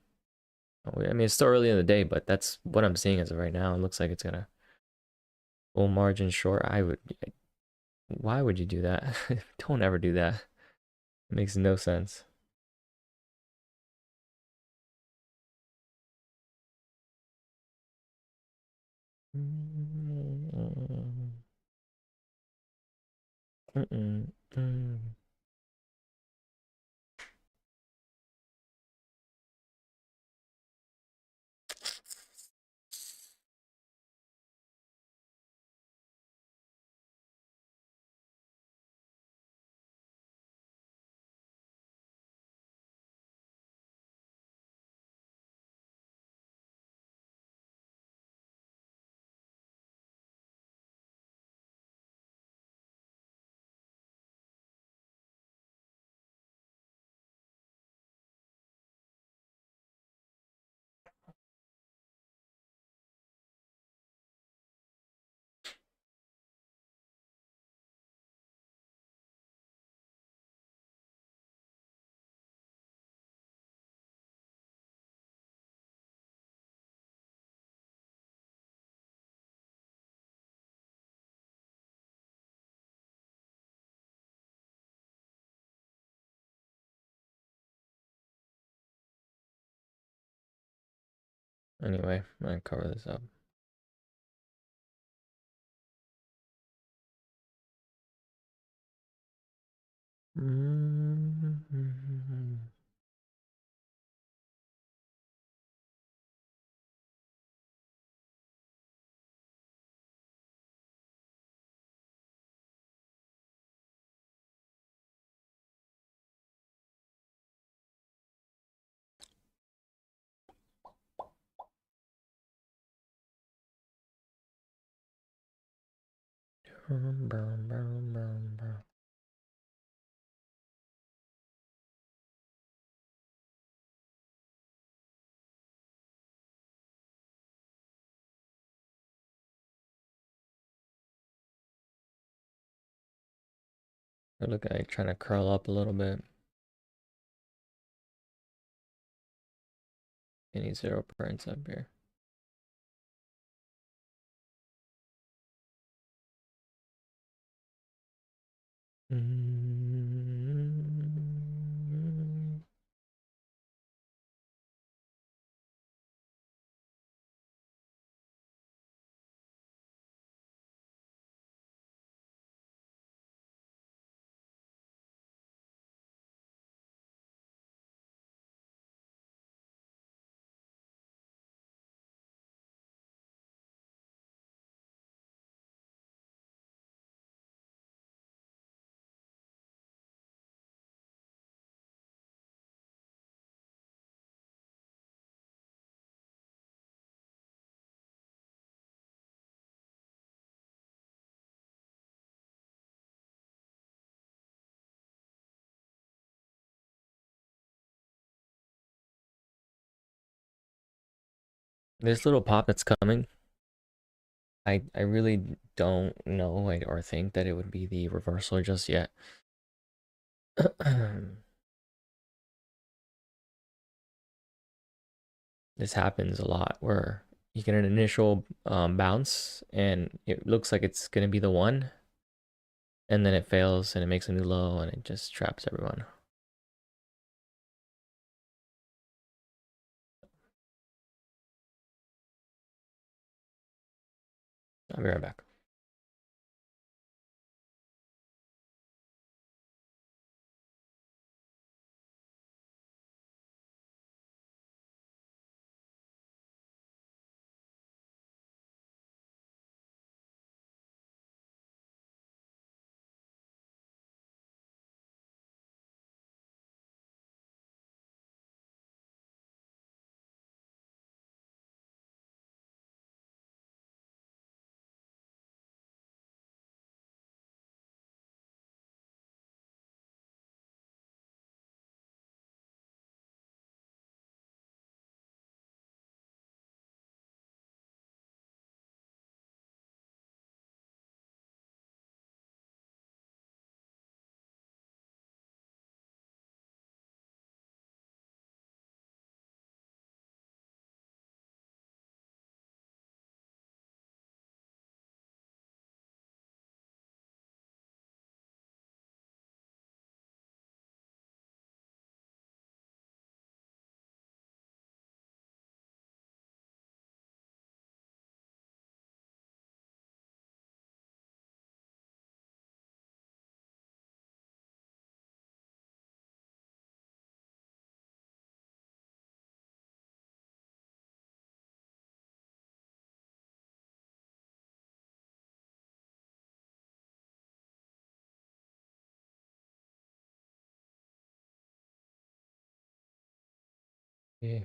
I mean, it's still early in the day, but that's what I'm seeing as of right now. It looks like it's gonna full margin short. Why would you do that? Don't ever do that. It makes no sense. Anyway, I'm gonna cover this up. Look at it trying to curl up a little bit. Any 0% up here. This little pop that's coming, I really don't know or think that it would be the reversal just yet. This happens a lot where you get an initial bounce and it looks like it's gonna be the one, and then it fails and it makes a new low and it just traps everyone. I'll be right back. Yeah.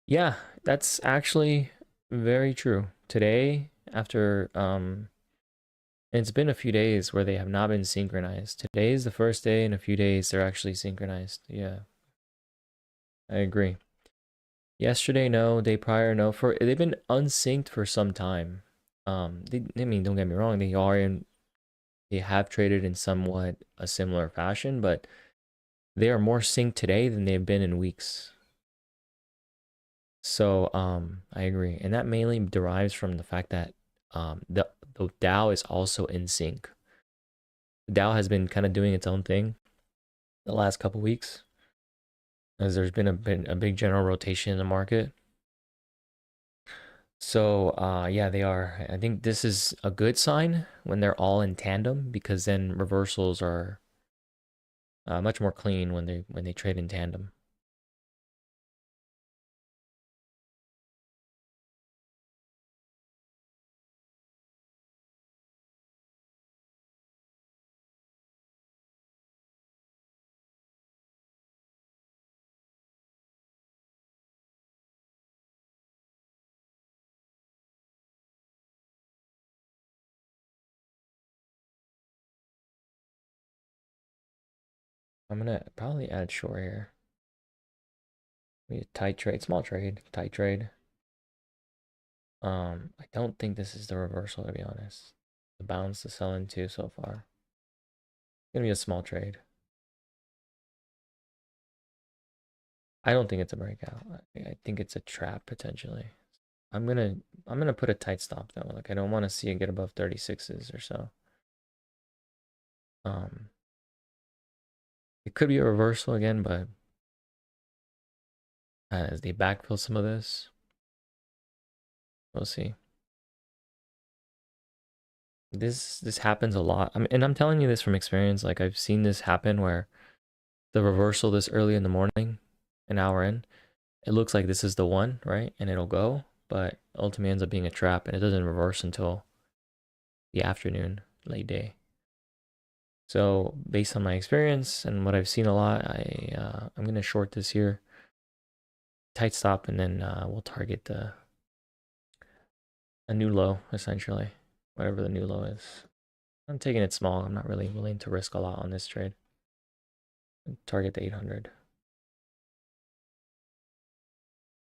Yeah, that's actually Very true. Today, after it's been a few days where they have not been synchronized. Today is the first day in a few days they're actually synchronized. Yeah, I agree. Yesterday, no. Day prior, no. For they've been unsynced for some time. I mean, don't get me wrong, they have traded in somewhat a similar fashion, but they are more synced today than they've been in weeks. So, I agree, and that mainly derives from the fact that the Dow is also in sync. The Dow has been kind of doing its own thing the last couple weeks, as there's been a big general rotation in the market. So, yeah, they are. I think this is a good sign when they're all in tandem because then reversals are much more clean when they trade in tandem. I'm gonna probably add short here. Maybe a tight trade, small trade, tight trade. I don't think this is the reversal to be honest. The bounce to sell into so far. Gonna be a small trade. I don't think it's a breakout. I think it's a trap potentially. I'm gonna I'm gonna put a tight stop though. Like I don't want to see it get above 36s or so. Um, it could be a reversal again, but as they backfill some of this, we'll see. This happens a lot. And I'm telling you this from experience. Like I've seen this happen where the reversal this early in the morning, an hour in, it looks like this is the one, right? And it'll go, but ultimately ends up being a trap, and it doesn't reverse until the afternoon, late day. So based on my experience and what I've seen a lot, I'm gonna short this here, tight stop, and then we'll target a new low essentially, whatever the new low is. I'm taking it small. I'm not really willing to risk a lot on this trade. Target the 800.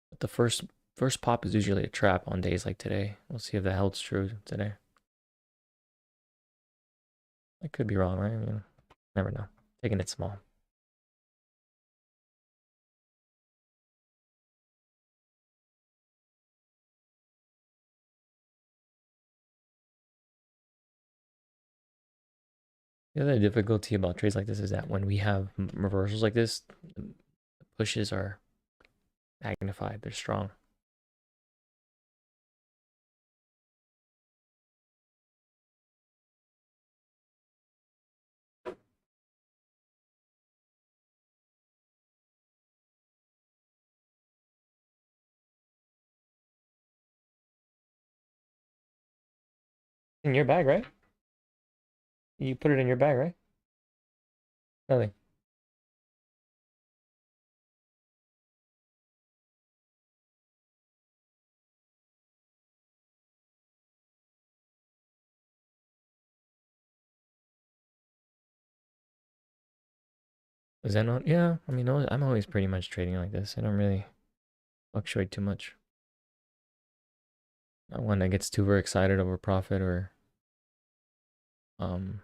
But the first pop is usually a trap on days like today. We'll see if that holds true today. I could be wrong, right? I mean, never know. Taking it small. The other difficulty about trades like this is that when we have reversals like this, the pushes are magnified. They're strong. In your bag, right? You put it in your bag, right? Nothing. Is that not? Yeah, I mean, I'm always pretty much trading like this. I don't really fluctuate too much. Not one that gets too very excited over profit or um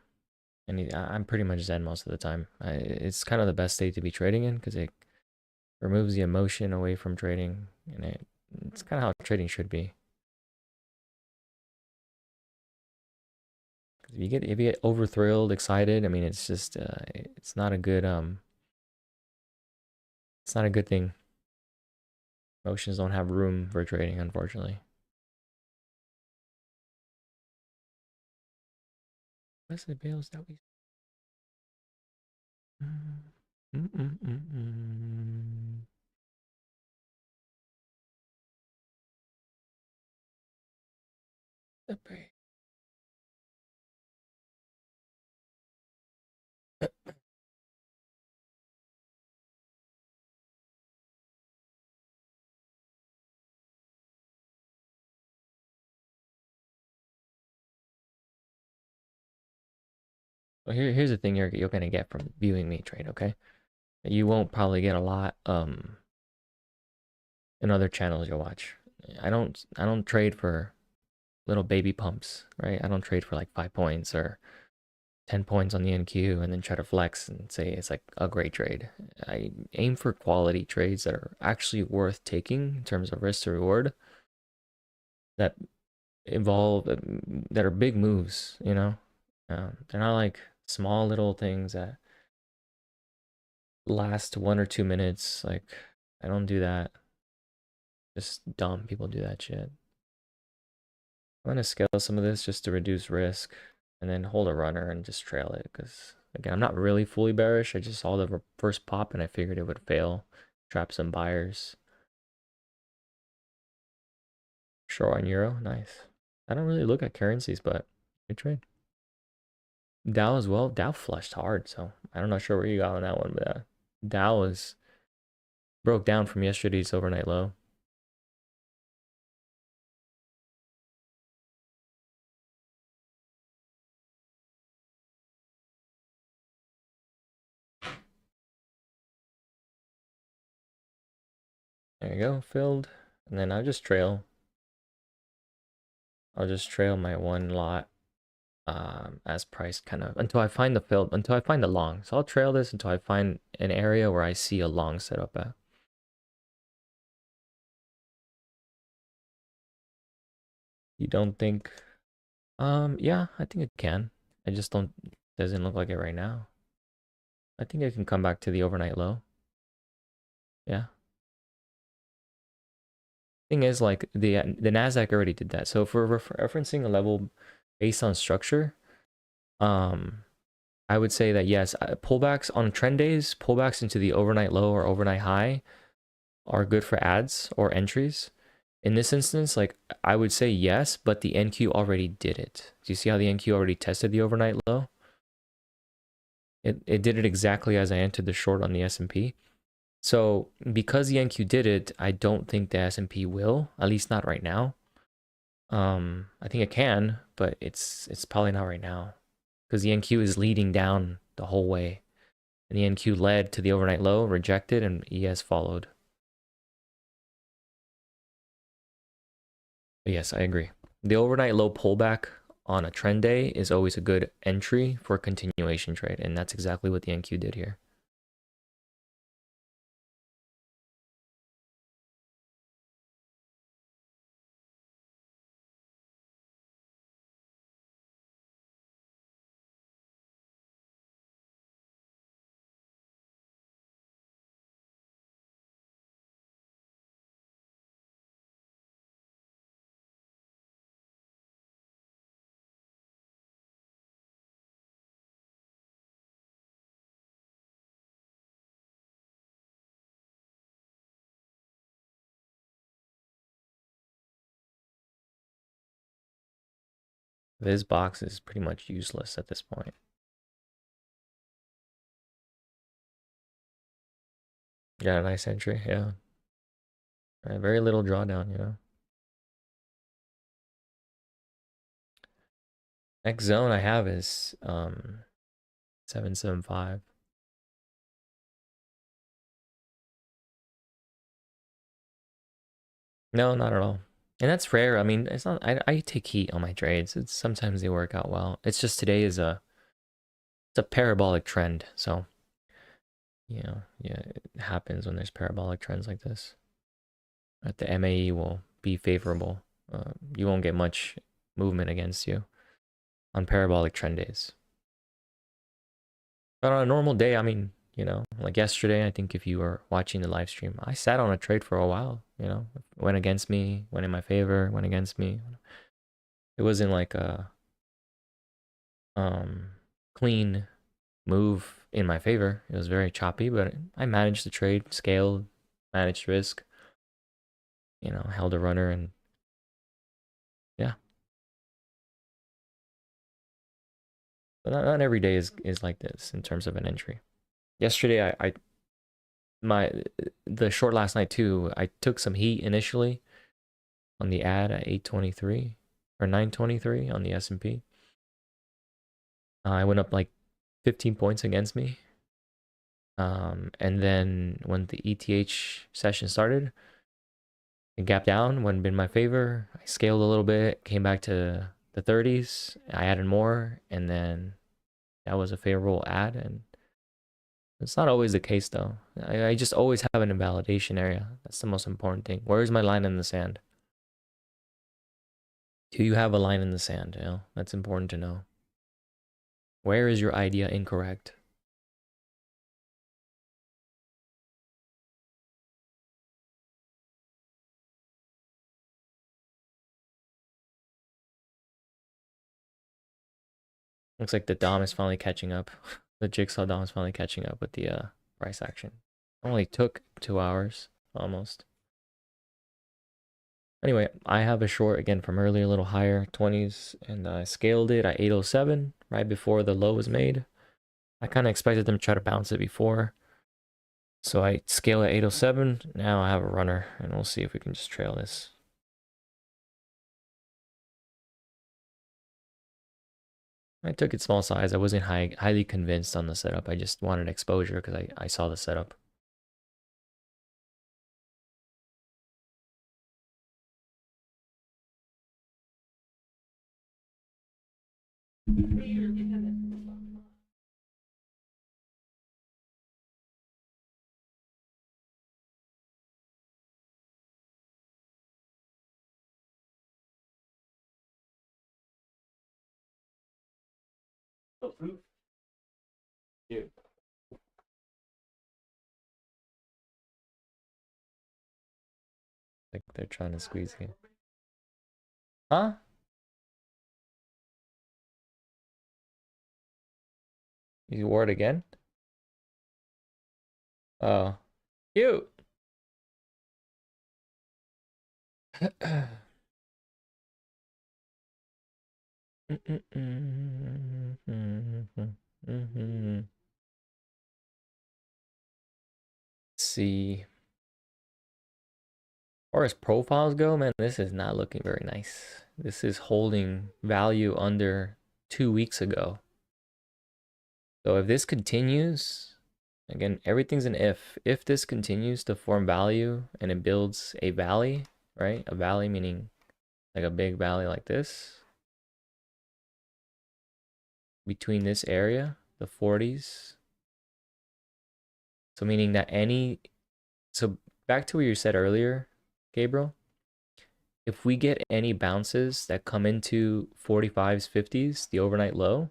I'm pretty much zen most of the time. It's kind of the best state to be trading in because it removes the emotion away from trading, and it's kind of how trading should be. 'Cause if you get over thrilled, excited, I mean, it's just it's not a good thing. Emotions don't have room for trading, unfortunately. What's the bills that we? Mm, mm, mm, mm, mm. The pay- Well, here's the thing you're gonna get from viewing me trade, okay? You won't probably get a lot in other channels you'll watch. I don't trade for little baby pumps, right? I don't trade for like 5 points or 10 points on the NQ and then try to flex and say it's like a great trade. I aim for quality trades that are actually worth taking in terms of risk to reward, that involve that are big moves, you know? They're not like small little things that last 1 or 2 minutes. Like, I don't do that. Just dumb people do that shit. I'm gonna scale some of this just to reduce risk and then hold a runner and just trail it because again, I'm not really fully bearish. I just saw the first pop and I figured it would fail, trap some buyers. Short on euro, nice. I don't really look at currencies, but good trade. Dow as well. Dow flushed hard, so I'm not sure where you got on that one, but Dow was broke down from yesterday's overnight low. There you go, filled. And then I'll just trail. I'll just trail my one lot as priced kind of until I find the filled, until I find the long. So I'll trail this until I find an area where I see a long setup at. You don't think? Yeah, I think it can. I just don't, doesn't look like it right now. I think it can come back to the overnight low. Yeah. Thing is, like the Nasdaq already did that. So if we're referencing a level based on structure, I would say that yes, pullbacks on trend days, pullbacks into the overnight low or overnight high are good for ads or entries. In this instance, like I would say yes, but the NQ already did it. Do you see how the NQ already tested the overnight low? It did it exactly as I entered the short on the S&P. So because the NQ did it, I don't think the S&P will, at least not right now. I think it can, but it's probably not right now because the NQ is leading down the whole way. And the NQ led to the overnight low, rejected, and ES followed. But yes, I agree. The overnight low pullback on a trend day is always a good entry for a continuation trade, and that's exactly what the NQ did here. This box is pretty much useless at this point. Got a nice entry, yeah. Very little drawdown, you know. Next zone I have is 775. No, not at all. And that's rare. I mean, it's not. I take heat on my trades. It's sometimes they work out well. It's just today is it's a parabolic trend. So yeah, it happens when there's parabolic trends like this. That the MAE will be favorable. You won't get much movement against you on parabolic trend days. But on a normal day, I mean, like yesterday, I think if you were watching the live stream, I sat on a trade for a while, went against me, went in my favor, went against me. It wasn't like a clean move in my favor. It was very choppy, but I managed the trade, scaled, managed risk, held a runner, and yeah. But not every day is like this in terms of an entry. Yesterday, the short last night too, I took some heat initially on the ad at 823 or 923 on the S&P. I went up like 15 points against me. And then when the ETH session started, it gapped down, wouldn't been in my favor. I scaled a little bit, came back to the 30s. I added more, and then that was a favorable add. And it's not always the case though. I just always have an invalidation area. That's the most important thing. Where is my line in the sand? Do you have a line in the sand? You know, that's important to know. Where is your idea incorrect? Looks like the DOM is finally catching up. The Jigsaw DOM is finally catching up with the price action. Only took 2 hours, almost. Anyway, I have a short again from earlier, a little higher, 20s, and I scaled it at 807 right before the low was made. I kind of expected them to try to bounce it before. So I scale at 807. Now I have a runner, and we'll see if we can just trail this. I took it small size. I wasn't highly convinced on the setup. I just wanted exposure because I saw the setup. Dude. Like they're trying to squeeze you. Huh? You wore it again? Oh, cute. See. As far as profiles go, man, this is not looking very nice. This is holding value under 2 weeks ago. So if this continues, again, everything's an if. If this continues to form value and it builds a valley, right? A valley meaning like a big valley like this. Between this area, the 40s. So meaning that so back to what you said earlier, Gabriel, if we get any bounces that come into 45s, 50s, the overnight low,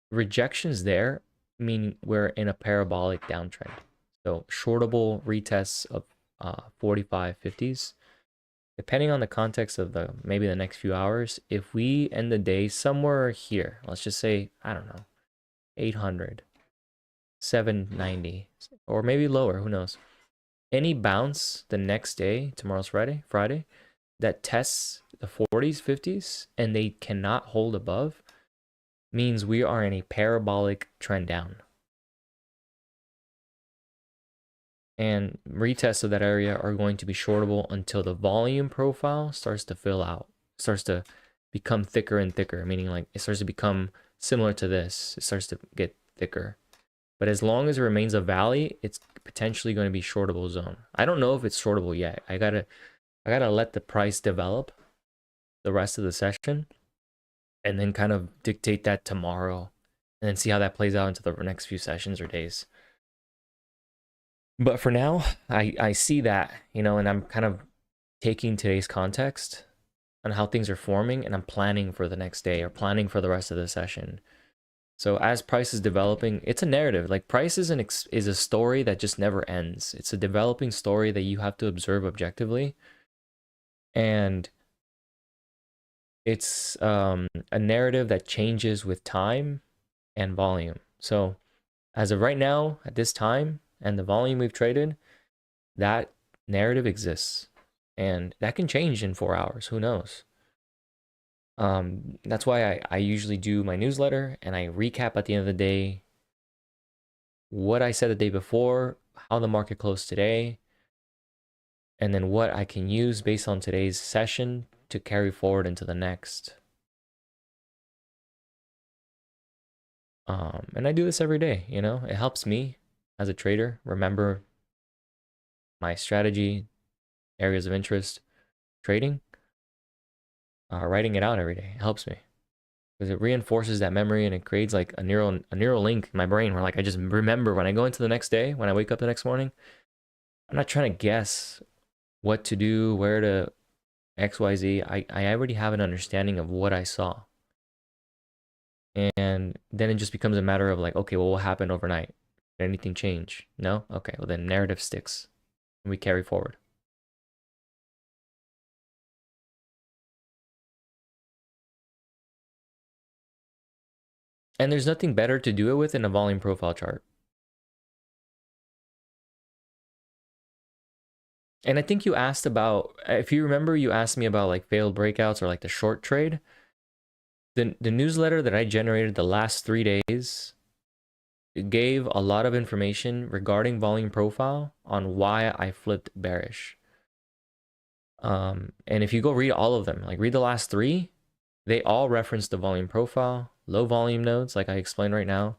rejections there mean we're in a parabolic downtrend. So shortable retests of 45, 50s, depending on the context of maybe the next few hours, if we end the day somewhere here, let's just say, I don't know, 800, 790, or maybe lower, who knows? Any bounce the next day, tomorrow's Friday, that tests the 40s, 50s, and they cannot hold above, means we are in a parabolic trend down. And retests of that area are going to be shortable until the volume profile starts to fill out, starts to become thicker and thicker, meaning like it starts to become similar to this. It starts to get thicker. But as long as it remains a valley, it's potentially going to be shortable zone. I don't know if it's shortable yet. I gotta let the price develop the rest of the session and then kind of dictate that tomorrow and then see how that plays out into the next few sessions or days. But for now, I see that, you know, and I'm kind of taking today's context on how things are forming, and I'm planning for the next day or planning for the rest of the session. So as price is developing, it's a narrative. Like price is a story that just never ends. It's a developing story that you have to observe objectively. And it's a narrative that changes with time and volume. So as of right now, at this time, and the volume we've traded, that narrative exists. And that can change in 4 hours. Who knows? That's why I usually do my newsletter and I recap at the end of the day what I said the day before, how the market closed today, and then what I can use based on today's session to carry forward into the next. And I do this every day, you know? It helps me as a trader remember my strategy, areas of interest, trading, writing it out every day. It helps me because it reinforces that memory and it creates like a neural link in my brain where like I just remember when I go into the next day, when I wake up the next morning, I'm not trying to guess what to do, where to XYZ. I already have an understanding of what I saw. And then it just becomes a matter of like, okay, well, what happened overnight? Did anything change? No? Okay, well then narrative sticks and we carry forward. And there's nothing better to do it with than a volume profile chart. And I think you asked about, if you remember, you asked me about like failed breakouts or like the short trade. The newsletter that I generated the last 3 days gave a lot of information regarding volume profile on why I flipped bearish. And if you go read all of them, like read the last 3, they all reference the volume profile, low volume nodes, like I explained right now,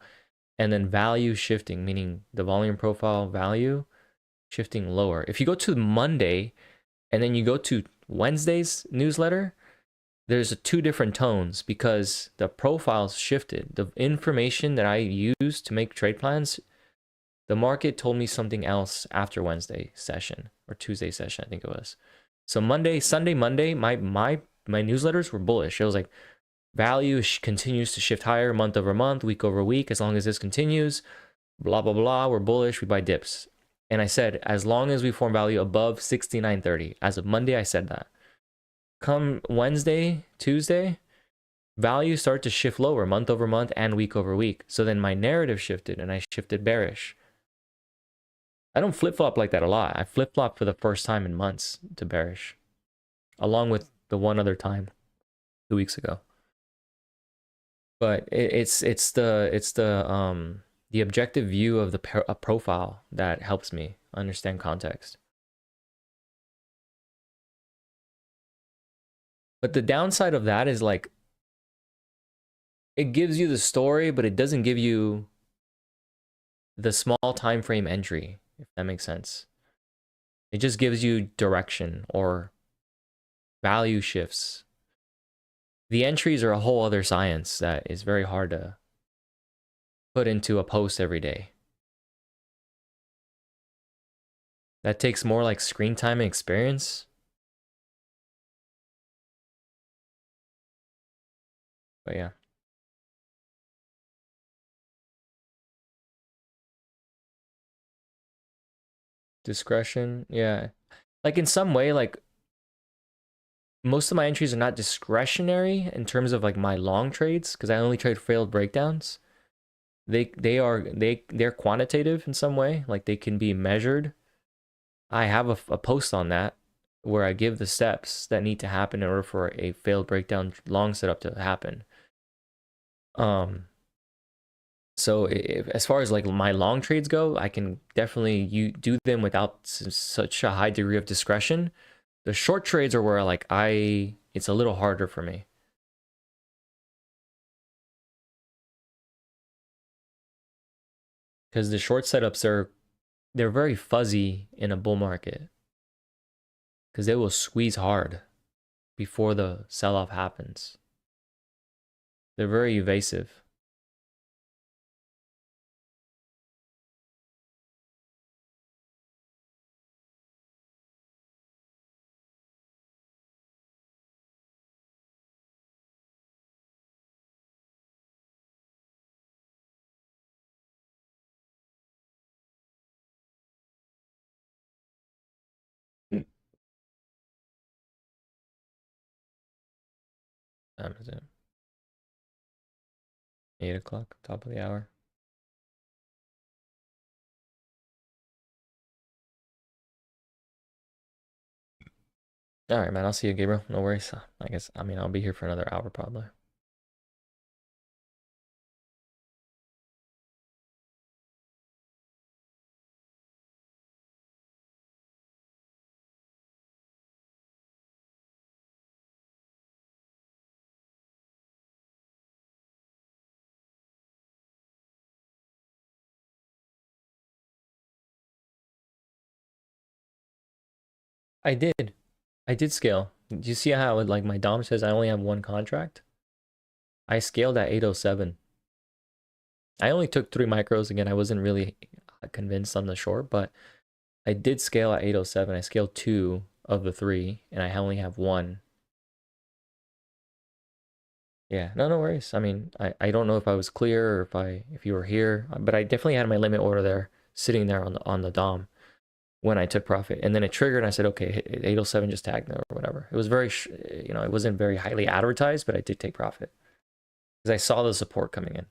and then value shifting, meaning the volume profile value shifting lower. If you go to Monday and then you go to Wednesday's newsletter, there's 2 different tones because the profiles shifted. The information that I used to make trade plans, the market told me something else after Wednesday session or Tuesday session, I think it was. So Sunday, Monday, my newsletters were bullish. It was like value continues to shift higher month over month, week over week. As long as this continues, blah, blah, blah, we're bullish, we buy dips. And I said, as long as we form value above 69.30. As of Monday, I said that. Come Wednesday, Tuesday, values start to shift lower month over month and week over week. So then my narrative shifted and I shifted bearish. I don't flip-flop like that a lot. I flip-flop for the first time in months to bearish, along with the one other time 2 weeks ago. But it's the objective view of the profile that helps me understand context. But the downside of that is like it gives you the story, but it doesn't give you the small time frame entry, if that makes sense. It just gives you direction or value shifts. The entries are a whole other science that is very hard to put into a post every day. That takes more like screen time and experience. But yeah. Discretion, yeah. Like in some way, like most of my entries are not discretionary in terms of like my long trades because I only trade failed breakdowns. They're quantitative in some way, like they can be measured. I have a post on that where I give the steps that need to happen in order for a failed breakdown long setup to happen. So as far as like my long trades go, I can definitely do them without such a high degree of discretion. The short trades are where like it's a little harder for me. Because the short setups they're very fuzzy in a bull market. Because they will squeeze hard before the sell-off happens. They're very evasive. Time is it? 8 o'clock, top of the hour. All right, man. I'll see you, Gabriel. No worries. I mean, I'll be here for another hour probably. I did. I did scale. Do you see how like my Dom says I only have one contract? I scaled at 807. I only took 3 micros again. I wasn't really convinced on the short, but I did scale at 807. I scaled 2 of the 3, and I only have 1. Yeah, no worries. I mean, I don't know if I was clear or if you were here, but I definitely had my limit order there, sitting there on the Dom when I took profit, and then it triggered, and I said, okay, 807 just tagged me or whatever. It was very, it wasn't very highly advertised, but I did take profit because I saw the support coming in.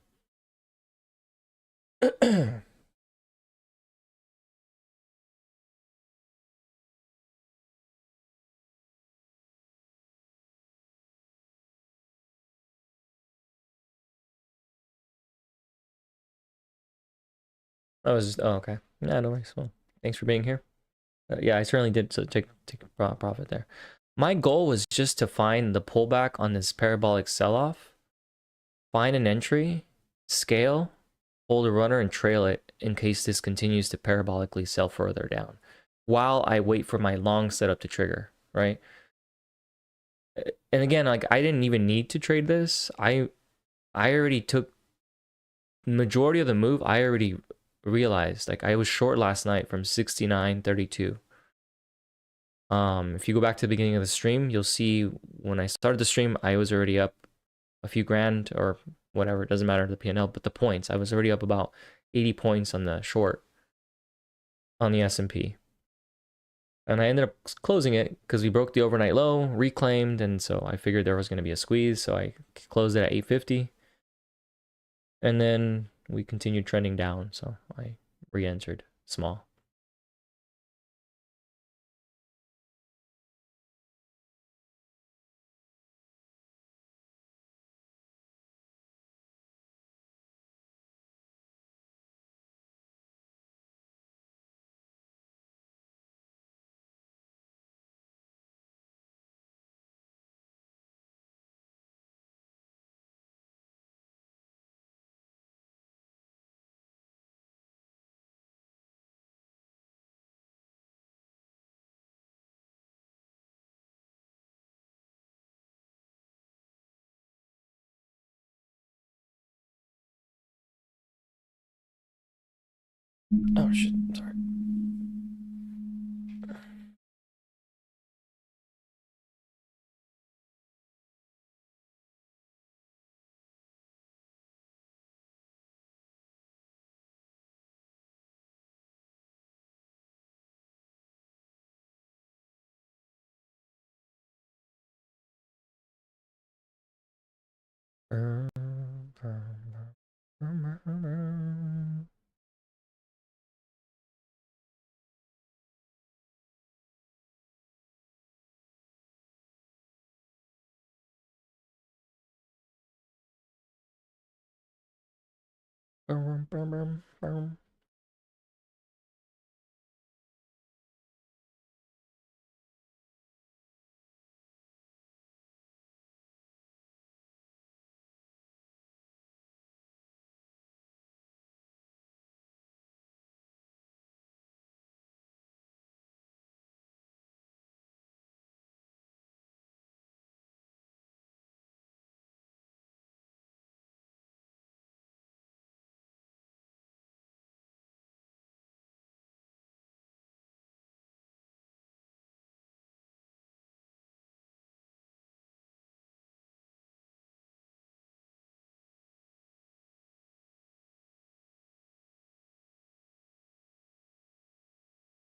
Oh, okay. Yeah, no worries. Well, thanks for being here. Yeah, I certainly did take profit there. My goal was just to find the pullback on this parabolic sell-off, find an entry, scale, hold a runner, and trail it in case this continues to parabolically sell further down, while I wait for my long setup to trigger, right? And again, like I didn't even need to trade this. I already took majority of the move. I already realized, like I was short last night from 69.32. If you go back to the beginning of the stream, you'll see when I started the stream, I was already up a few grand or whatever. It doesn't matter the P&L, but the points. I was already up about 80 points on the short on the S&P. And I ended up closing it because we broke the overnight low, reclaimed, and so I figured there was going to be a squeeze, so I closed it at 850. And then we continued trending down, so I re-entered small. Oh shit, sorry.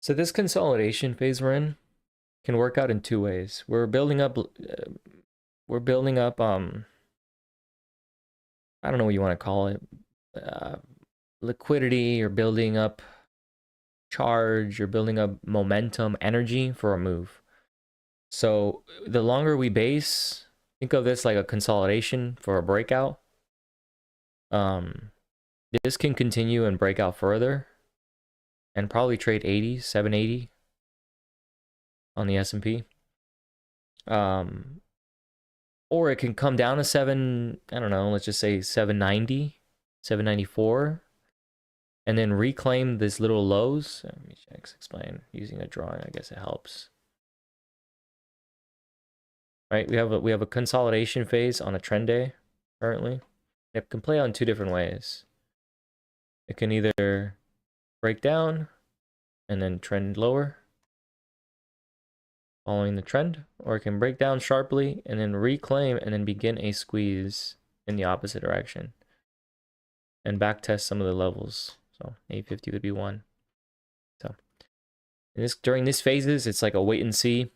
So this consolidation phase we're in can work out in two ways. We're building up I don't know what you want to call it. Uh, Liquidity, you're building up charge, you're building up momentum, energy for a move. So the longer we base, think of this like a consolidation for a breakout. This can continue and break out further and probably trade 80, 780 on the S&P. Or it can come down to I don't know, let's just say 790, 794, and then reclaim this little lows. Let me explain using a drawing, I guess it helps. right? We have a consolidation phase on a trend day currently. It can play on two different ways. It can either break down and then trend lower, following the trend, or it can break down sharply and then reclaim and then begin a squeeze in the opposite direction and back test some of the levels. So 850 would be one. So during these phases, it's like a wait and see.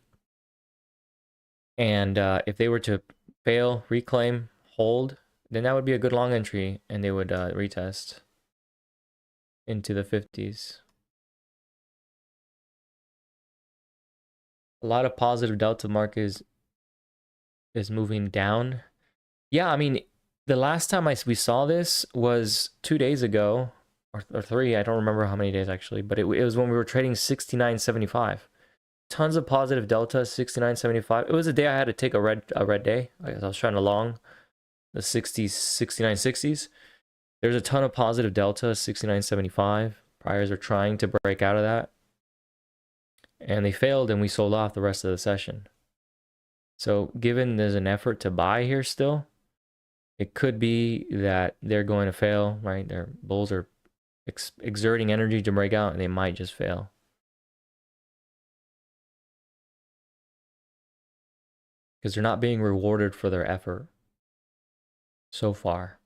And if they were to fail, reclaim, hold, then that would be a good long entry, and they would retest into the 50s. A lot of positive delta market is moving down. Yeah, I mean, the last time we saw this was 2 days ago, or 3. I don't remember how many days actually, but it was when we were trading 69.75. Tons of positive delta, 69.75. It was a day I had to take a red day. I was trying to long the 60s, 69.60s. There's a ton of positive delta, 69.75. Priors are trying to break out of that. And they failed, and we sold off the rest of the session. So given there's an effort to buy here still, it could be that they're going to fail, right? Their bulls are exerting energy to break out, and they might just fail. Because they're not being rewarded for their effort so far.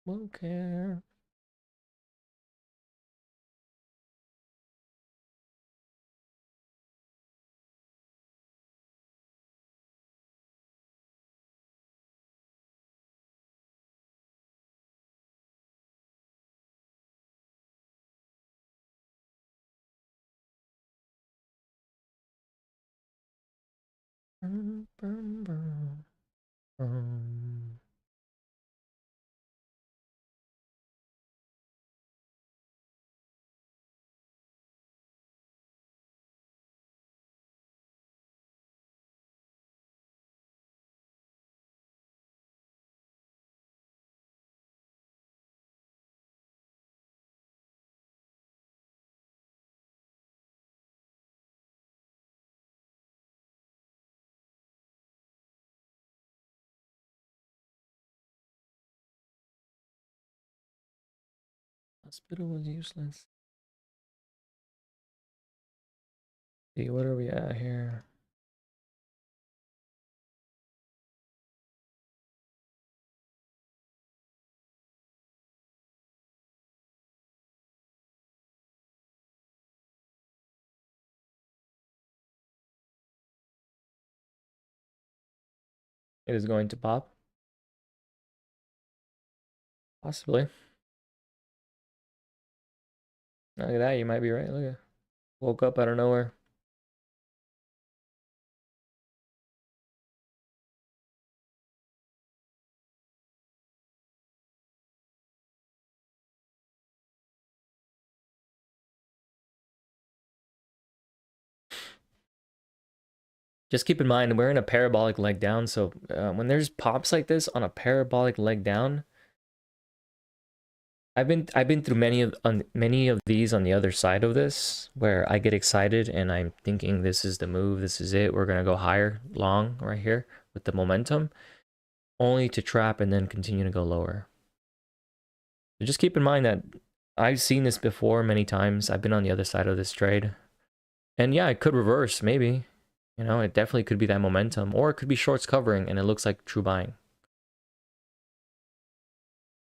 Won't care. Hospital was useless. See, what are we at here? It is going to pop. Possibly. Look at that, you might be right. Look at woke up out of nowhere. Just keep in mind, we're in a parabolic leg down, so when there's pops like this on a parabolic leg down, I've been through many of these on the other side of this, where I get excited and I'm thinking this is the move, this is it, we're gonna go higher, long right here with the momentum, only to trap and then continue to go lower. So just keep in mind that I've seen this before many times. I've been on the other side of this trade, and yeah, it could reverse maybe. You know, it definitely could be that momentum, or it could be shorts covering and it looks like true buying.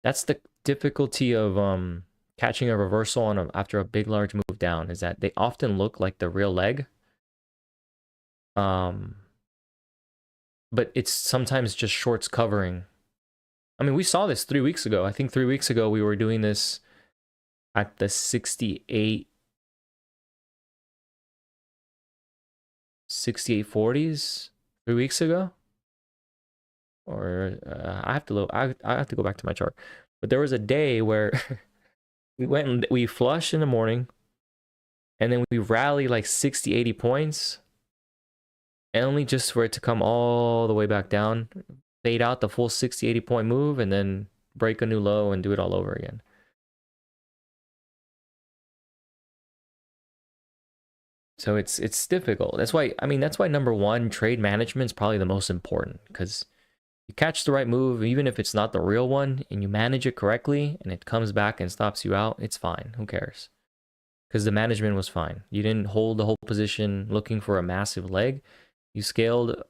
That's the difficulty of catching a reversal on after a big large move down, is that they often look like the real leg. But it's sometimes just shorts covering. I mean, we saw this 3 weeks ago. I think 3 weeks ago we were doing this. at the 68.40s 3 weeks ago. Or I have to look. I have to go back to my chart. But there was a day where we went and we flushed in the morning, and then we rallied like 60, 80 points, and only just for it to come all the way back down, fade out the full 60, 80 point move, and then break a new low and do it all over again. So it's difficult. That's why, I mean, that's why number one, trade management is probably the most important, because you catch the right move, even if it's not the real one, and you manage it correctly, and it comes back and stops you out, it's fine. Who cares? Because the management was fine. You didn't hold the whole position looking for a massive leg. You scaled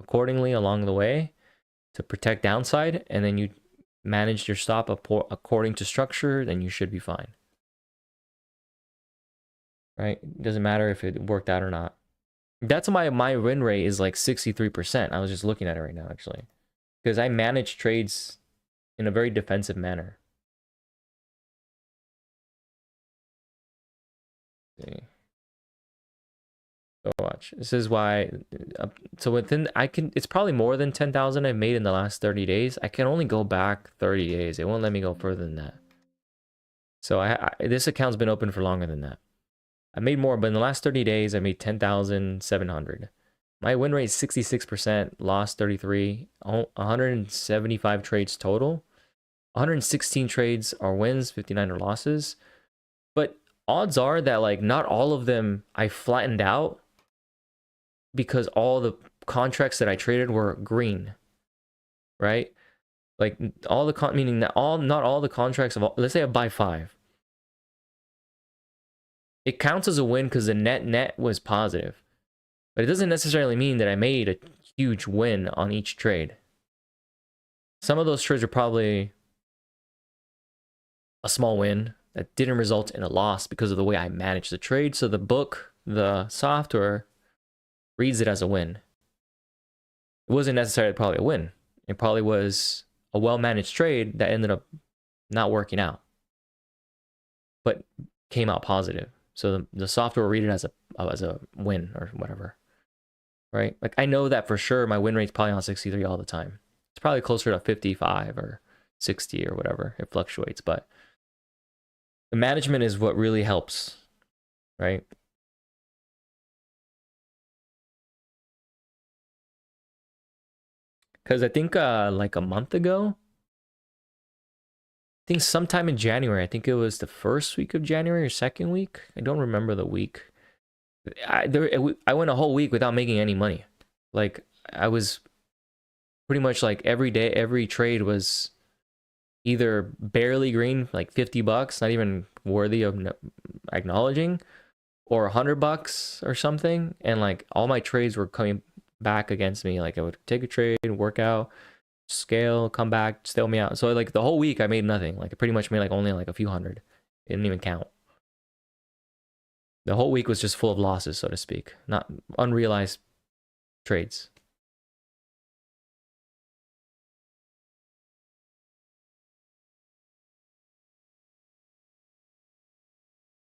accordingly along the way to protect downside, and then you managed your stop according to structure, then you should be fine. Right? It doesn't matter if it worked out or not. That's my win rate is like 63%. I was just looking at it right now, actually. Because I manage trades in a very defensive manner. Let's see. So watch. This is why. So within, it's probably more than 10,000 I've made in the last 30 days. I can only go back 30 days. It won't let me go further than that. So this account's been open for longer than that. I made more, but in the last 30 days, I made 10,700. My win rate is 66%, lost 33, 175 trades total. 116 trades are wins, 59 are losses. But odds are that like not all of them I flattened out, because all the contracts that I traded were green, right? Like all the meaning that not all the contracts of let's say I buy 5. It counts as a win because the net was positive. But it doesn't necessarily mean that I made a huge win on each trade. Some of those trades are probably a small win that didn't result in a loss because of the way I managed the trade. So the book, the software, reads it as a win. It wasn't necessarily probably a win. It probably was a well-managed trade that ended up not working out, but came out positive. So the software will read it as a win or whatever. Right? Like I know that for sure my win rate's probably on 63 all the time. It's probably closer to 55 or 60 or whatever. It fluctuates, but the management is what really helps, right? Because I think like a month ago, I think sometime in January, I think it was the first week of January or second week. I don't remember the week. I went a whole week without making any money. Like I was pretty much like every day, every trade was either barely green, like 50 bucks, not even worthy of acknowledging, or $100 or something. And like all my trades were coming back against me. Like I would take a trade, work out, scale, come back, stale me out. So like the whole week I made nothing. Like I pretty much made like only like a few hundred. It didn't even count. The whole week was just full of losses, so to speak, not unrealized trades.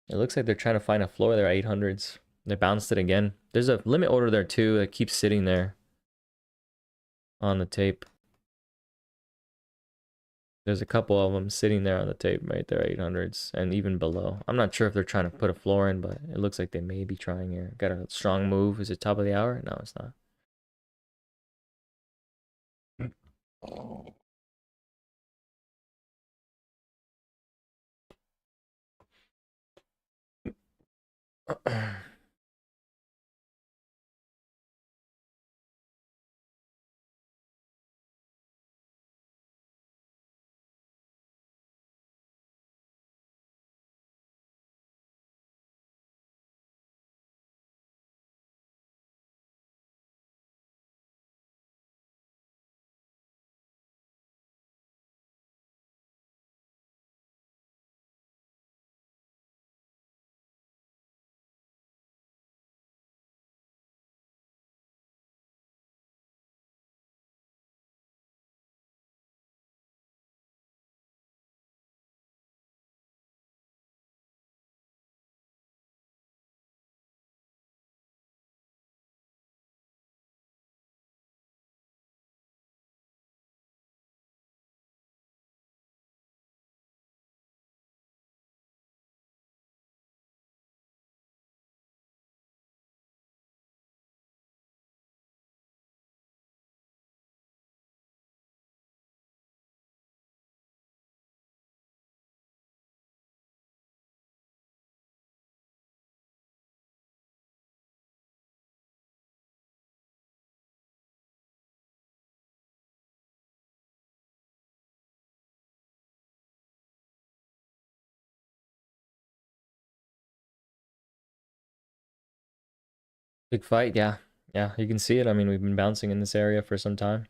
It looks like they're trying to find a floor there at 800s. They bounced it again. There's a limit order there too that keeps sitting there on the tape. There's a couple of them sitting there on the tape right there, 800s, and even below. I'm not sure if they're trying to put a floor in, but it looks like they may be trying here. Got a strong move. Is it top of the hour? No, it's not. Big fight, yeah. Yeah, you can see it. I mean, we've been bouncing in this area for some time.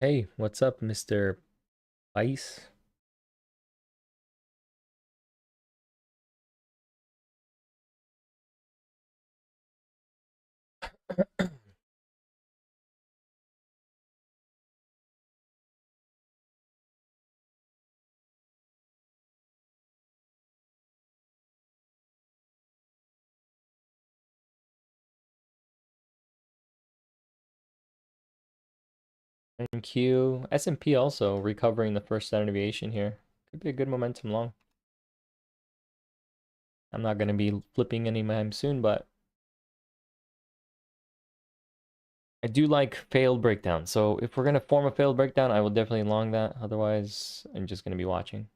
Hey, what's up, Mr. Ice? Thank you. S&P also recovering the first standard deviation here. Could be a good momentum long. I'm not going to be flipping anytime soon, but I do like failed breakdown. So if we're going to form a failed breakdown, I will definitely long that. Otherwise, I'm just going to be watching.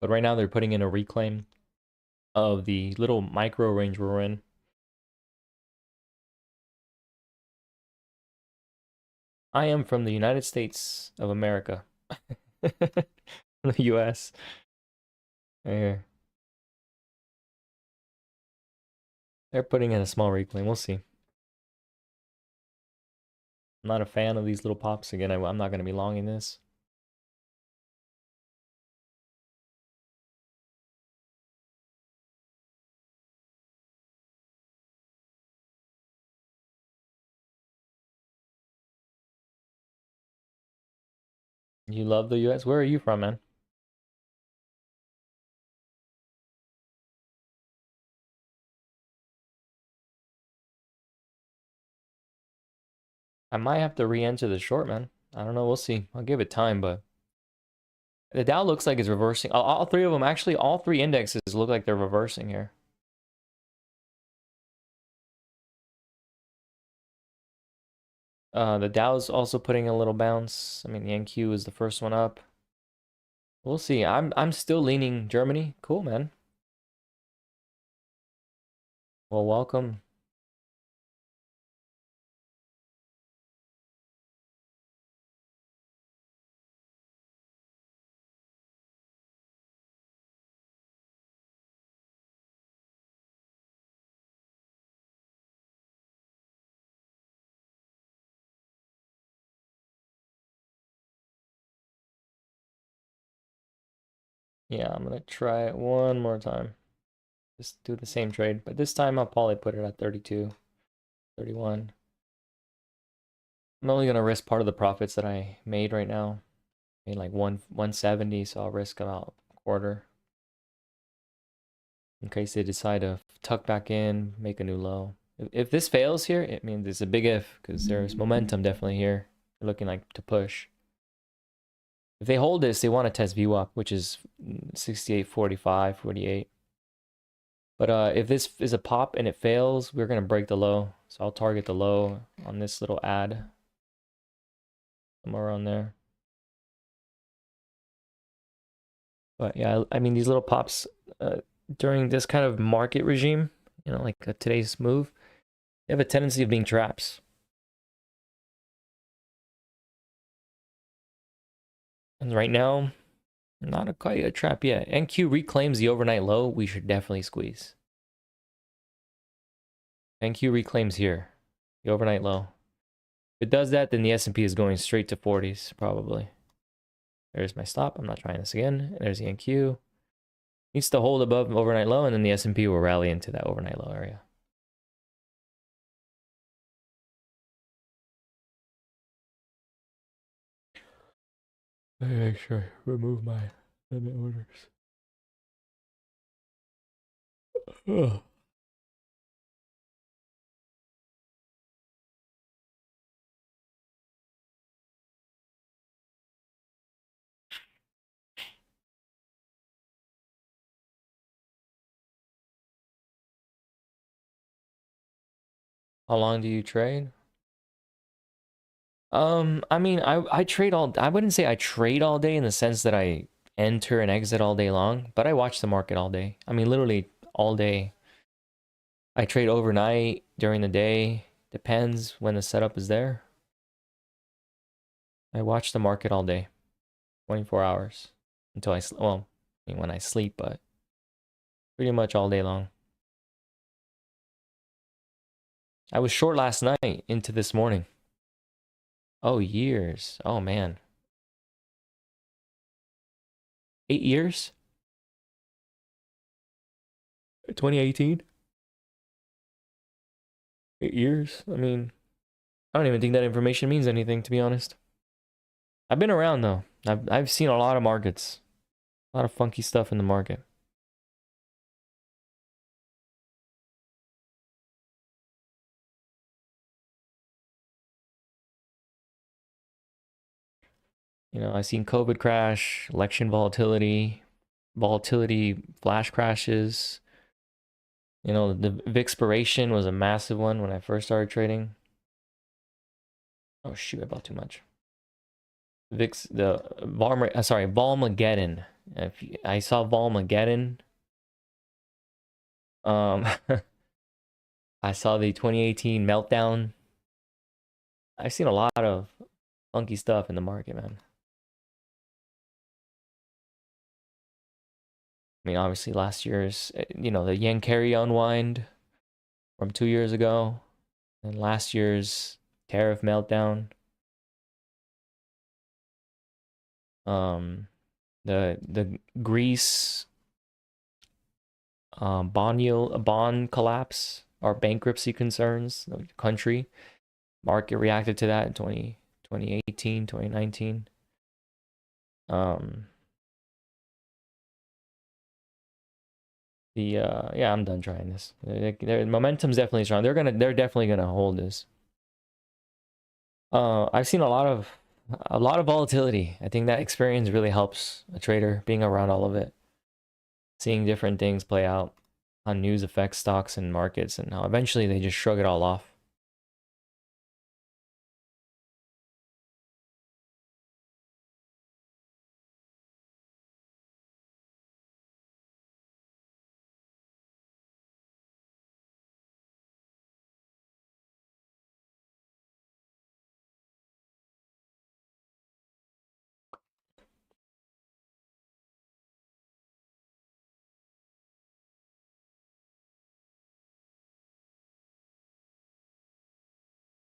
But right now they're putting in a reclaim of the little micro range we're in. I am from the United States of America. The US. Yeah. They're putting in a small reclaim. We'll see. I'm not a fan of these little pops. Again, I'm not going to be longing this. You love the US? Where are you from, man? I might have to re-enter the short, man. I don't know. We'll see. I'll give it time, but the Dow looks like it's reversing. All three of them, actually, all three indexes look like they're reversing here. The Dow's also putting a little bounce. I mean, the NQ is the first one up. We'll see. I'm still leaning Germany. Cool, man. Well, welcome. Yeah, I'm gonna try it one more time. Just do the same trade, but this time I'll probably put it at 32, 31. I'm only gonna risk part of the profits that I made right now. Made like 170, so I'll risk about a quarter. In case they decide to tuck back in, make a new low. If this fails here, it means it's a big if, because there's momentum definitely here. They're looking like to push. If they hold this, they want to test view up, which is 68.45, 48. But if this is a pop and it fails, we're going to break the low. So I'll target the low on this little ad. Somewhere around there. But yeah, I mean, these little pops during this kind of market regime, you know, like today's move, they have a tendency of being traps. And right now, not quite a trap yet. NQ reclaims the overnight low. We should definitely squeeze. NQ reclaims here, the overnight low. If it does that, then the S&P is going straight to 40s, probably. There's my stop. I'm not trying this again. There's the NQ. Needs to hold above overnight low, and then the S&P will rally into that overnight low area. Let me make sure I remove my limit orders. How long do you trade? I mean, I trade all. I wouldn't say I trade all day in the sense that I enter and exit all day long, but I watch the market all day. I mean, literally all day. I trade overnight, during the day. Depends when the setup is there. I watch the market all day, 24 hours until well, I mean, when I sleep, but pretty much all day long. I was short last night into this morning. Oh, years. Oh man. 8 years? 2018? 8 years? I mean, I don't even think that information means anything, to be honest. I've been around though. I've seen a lot of markets. A lot of funky stuff in the market. You know, I've seen COVID crash, election volatility flash crashes. You know, the VIX was a massive one when I first started trading. Oh shoot, I bought too much. VIX, Volmageddon. I saw Volmageddon. I saw the 2018 meltdown. I've seen a lot of funky stuff in the market, man. I mean, obviously last year's, you know, the yen carry unwind from 2 years ago, and last year's tariff meltdown. The Greece bond collapse or bankruptcy concerns. The country market reacted to that in 2018, 2019. Yeah, I'm done trying this. Their momentum's definitely strong. They're definitely gonna hold this. I've seen a lot of volatility. I think that experience really helps a trader, being around all of it, seeing different things play out, how news affects stocks and markets, and how eventually they just shrug it all off.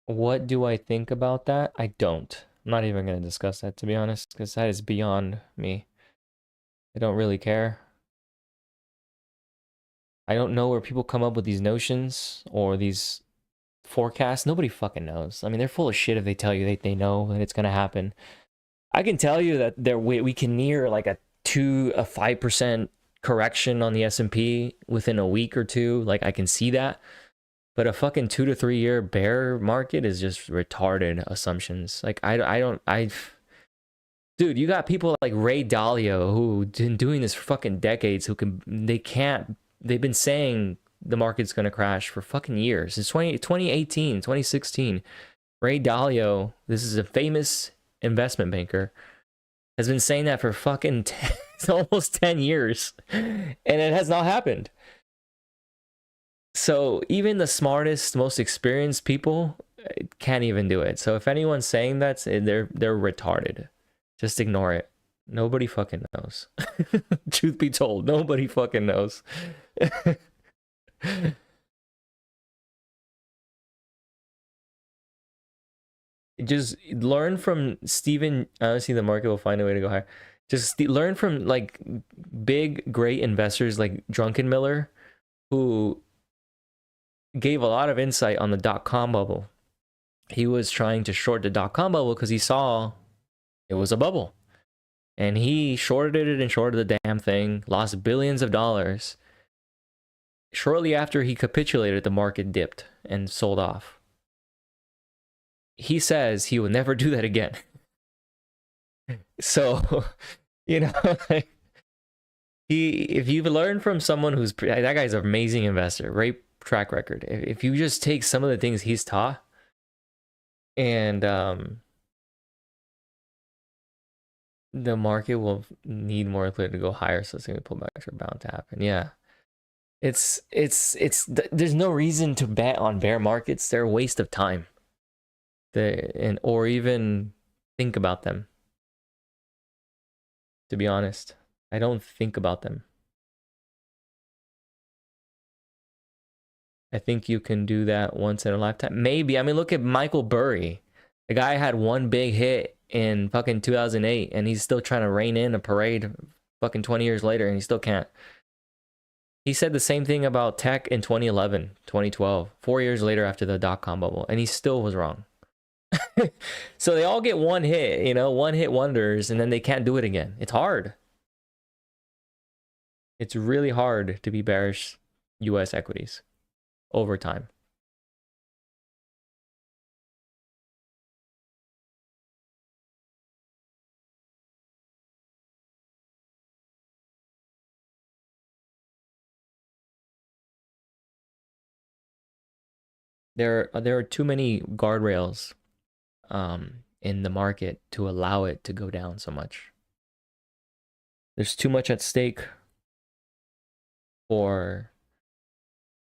What do I think about that? I don't. I'm not even going to discuss that, to be honest, because that is beyond me. I don't really care. I don't know where people come up with these notions or these forecasts. Nobody fucking knows. I mean, they're full of shit if they tell you they know that it's going to happen. I can tell you that we can near like a 5% correction on the S&P within a week or two. Like, I can see that. But a fucking 2 to 3 year bear market is just retarded assumptions. Like, dude, you got people like Ray Dalio who been doing this for fucking decades they've been saying the market's going to crash for fucking years. It's 2018, 2016. Ray Dalio, this is a famous investment banker, has been saying that for fucking almost 10 years, and it has not happened. So even the smartest, most experienced people can't even do it. So if anyone's saying that, they're retarded. Just ignore it. Nobody fucking knows. Truth be told, nobody fucking knows. Just learn from Steven. Honestly, the market will find a way to go higher. Just learn from like big, great investors like Druckenmiller, who gave a lot of insight on the dot-com bubble. He was trying to short the dot-com bubble because he saw it was a bubble. And he shorted it and shorted the damn thing, lost billions of dollars. Shortly after he capitulated, the market dipped and sold off. He says he will never do that again. So, you know, if you've learned from someone that guy's an amazing investor, track record. If you just take some of the things he's taught and the market will need more liquidity to go higher, so it's gonna pullbacks are bound to happen. Yeah. There's no reason to bet on bear markets. They're a waste of time. Or even think about them. To be honest, I don't think about them. I think you can do that once in a lifetime. Maybe. I mean, look at Michael Burry. The guy had one big hit in fucking 2008, and he's still trying to rein in a parade fucking 20 years later, and he still can't. He said the same thing about tech in 2011, 2012, 4 years later after the dot-com bubble, and he still was wrong. So they all get one hit, you know, one hit wonders, and then they can't do it again. It's hard. It's really hard to be bearish US equities over time. There are too many guardrails in the market to allow it to go down so much. There's too much at stake for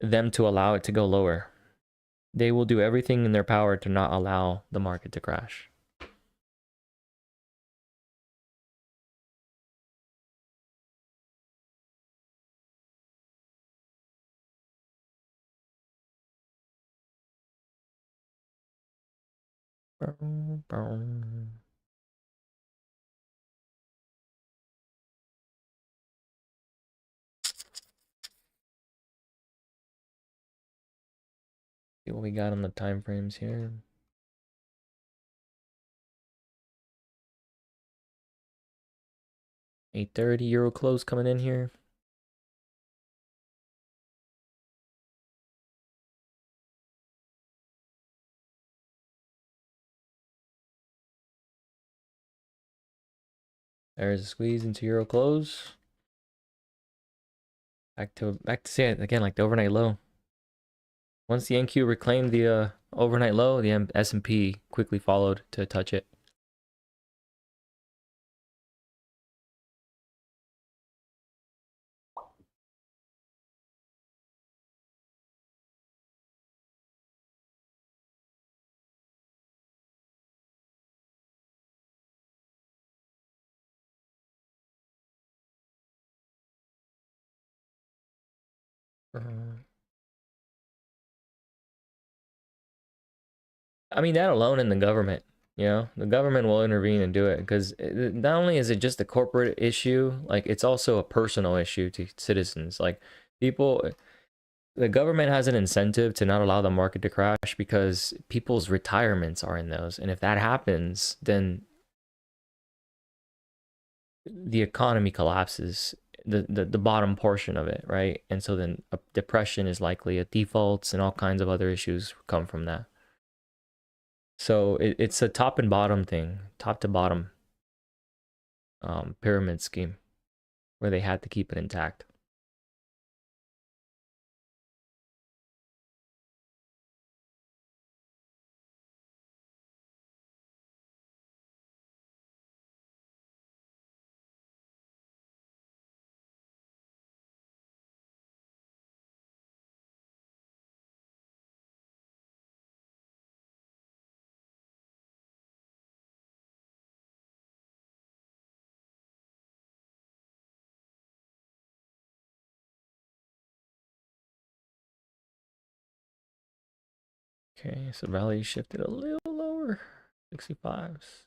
them to allow it to go lower. They will do everything in their power to not allow the market to crash. See what we got on the time frames here. €8.30 close coming in here. There's a squeeze into euro close. Back to say it again, like the overnight low. Once the NQ reclaimed the overnight low, the S&P quickly followed to touch it. I mean, that alone in the government, you know, the government will intervene and do it because not only is it just a corporate issue, like it's also a personal issue to citizens. Like people, the government has an incentive to not allow the market to crash because people's retirements are in those. And if that happens, then the economy collapses, the bottom portion of it, right? And so then a depression is likely, a defaults and all kinds of other issues come from that. So it's a top and bottom thing, top to bottom pyramid scheme where they had to keep it intact. Okay, so value shifted a little lower, 65s.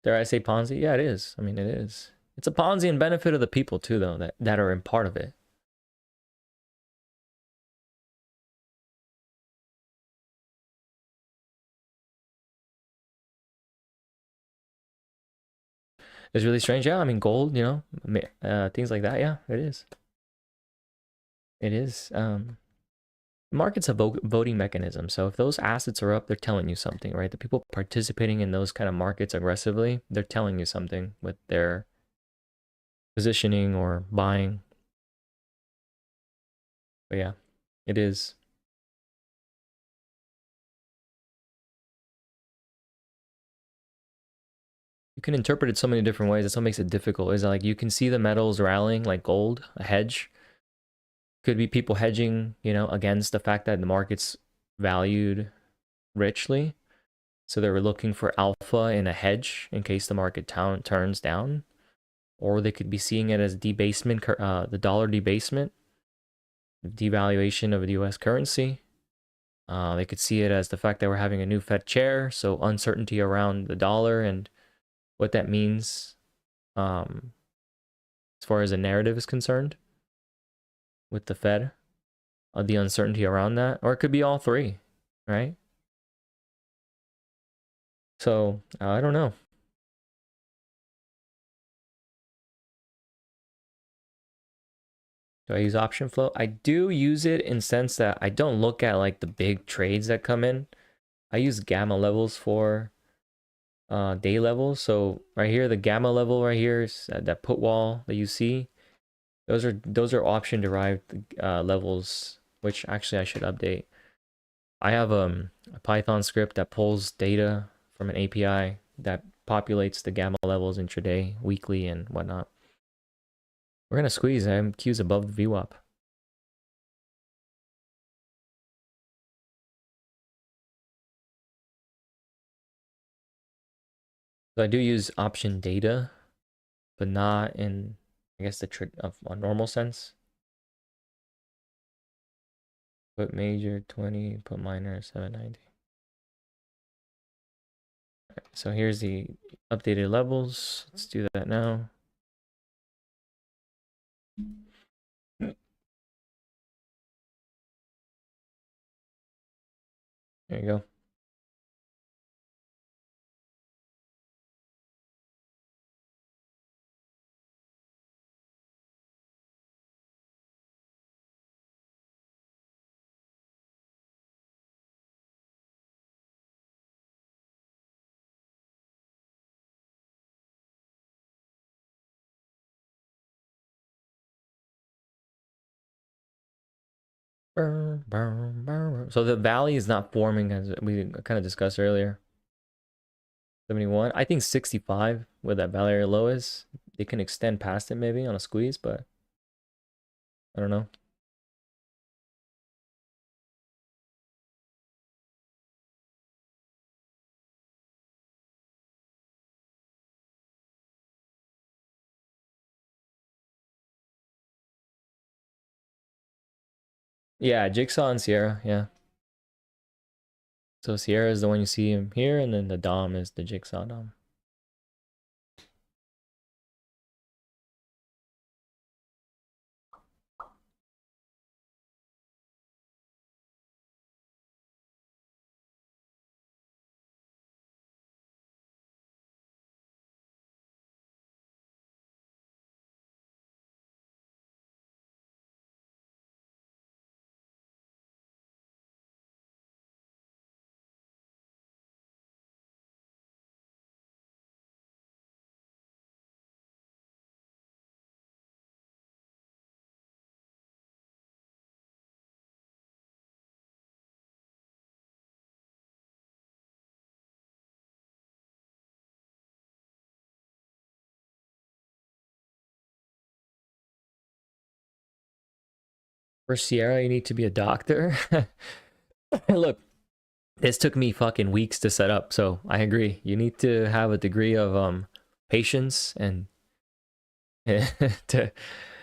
Dare I say Ponzi? Yeah, it is. I mean, it is. It's a Ponzi and benefit of the people too, though, that are in part of it. It's really strange. Yeah, I mean, gold, you know, things like that. Yeah, it is. It is. Market's a voting mechanism. So if those assets are up, they're telling you something, right? The people participating in those kind of markets aggressively, they're telling you something with their positioning or buying. But yeah. It is. You can interpret it so many different ways. That's what makes it difficult. Is like you can see the metals rallying like gold, a hedge. Could be people hedging, you know, against the fact that the market's valued richly. So they were looking for alpha in a hedge in case the market turns down. Or they could be seeing it as debasement, the dollar debasement, devaluation of the US currency. They could see it as the fact that we're having a new Fed chair, so uncertainty around the dollar and what that means as far as a narrative is concerned with the Fed, the uncertainty around that. Or it could be all three, right? So I don't know. Do I use option flow? I do use it in sense that I don't look at like the big trades that come in. I use gamma levels for day levels. So right here, the gamma level right here is that put wall that you see. Those are option derived levels, which actually I should update. I have a Python script that pulls data from an API that populates the gamma levels intraday, weekly, and whatnot. We're gonna squeeze. I'm Q's above the VWAP. So I do use option data, but not in, I guess, the of a normal sense. Put major 20, put minor 790. Right, so here's the updated levels. Let's do that now. There you go. So the valley is not forming as we kind of discussed earlier. 71. I think 65 where that valley area low is. They can extend past it maybe on a squeeze, but I don't know. Yeah, Jigsaw and Sierra, yeah. So Sierra is the one you see him here, and then the Dom is the Jigsaw Dom. For Sierra, you need to be a doctor. Look, this took me fucking weeks to set up, so I agree. You need to have a degree of patience and to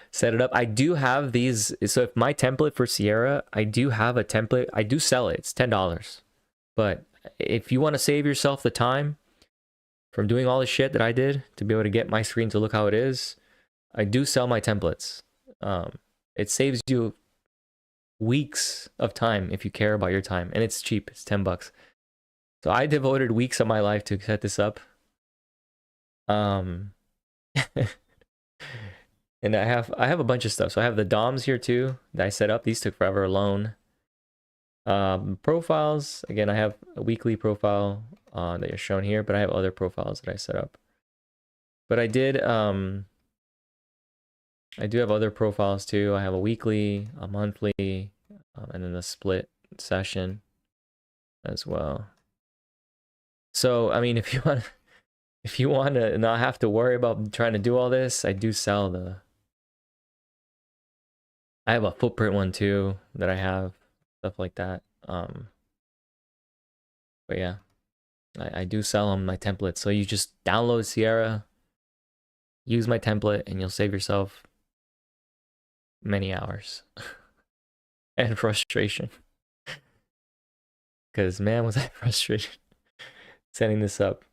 set it up. I do have these. So if my template for Sierra, I do have a template. I do sell it. It's $10. But if you want to save yourself the time from doing all the shit that I did to be able to get my screen to look how it is, I do sell my templates. It saves you weeks of time if you care about your time, and it's cheap. It's $10. So I devoted weeks of my life to set this up. And I have a bunch of stuff. So I have the DOMs here too that I set up. These took forever alone. Profiles, again, I have a weekly profile that is shown here, but I have other profiles that I set up. But I do have other profiles too. I have a weekly, a monthly, and then the split session as well. So I mean, if you want to not have to worry about trying to do all this, I do sell the. I have a footprint one too that I have, stuff like that. But yeah, I do sell them my templates. So you just download Sierra, use my template, and you'll save yourself many hours and frustration. Because man, was I frustrated setting this up.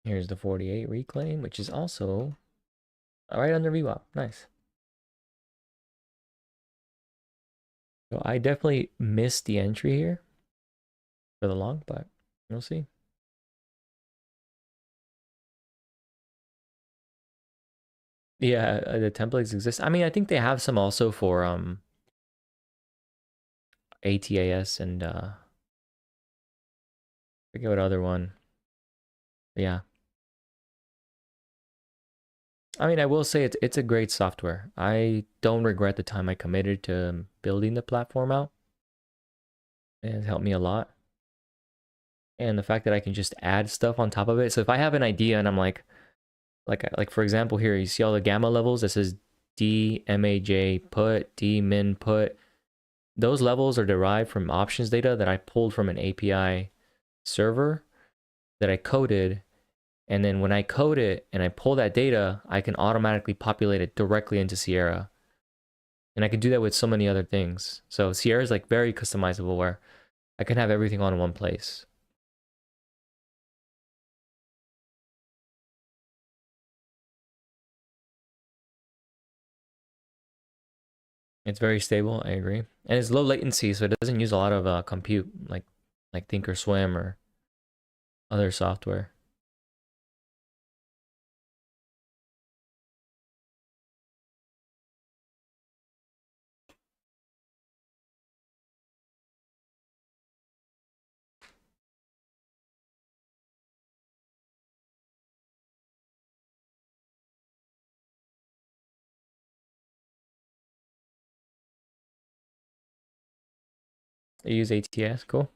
Here's the 48 reclaim, which is also right under VWAP. Nice. So I definitely missed the entry here for the long, but we'll see. Yeah, the templates exist. I mean, I think they have some also for ATAS and forget what other one. But yeah. I mean, I will say it's a great software. I don't regret the time I committed to building the platform out. It has helped me a lot. And the fact that I can just add stuff on top of it. So if I have an idea and I'm like for example here, you see all the gamma levels that says D, MAJ put, D, min put. Those levels are derived from options data that I pulled from an API server that I coded. And then when I code it and I pull that data, I can automatically populate it directly into Sierra. And I can do that with so many other things. So Sierra is like very customizable where I can have everything all in one place. It's very stable, I agree. And it's low latency, so it doesn't use a lot of compute like Thinkorswim or other software. They use ATS, cool.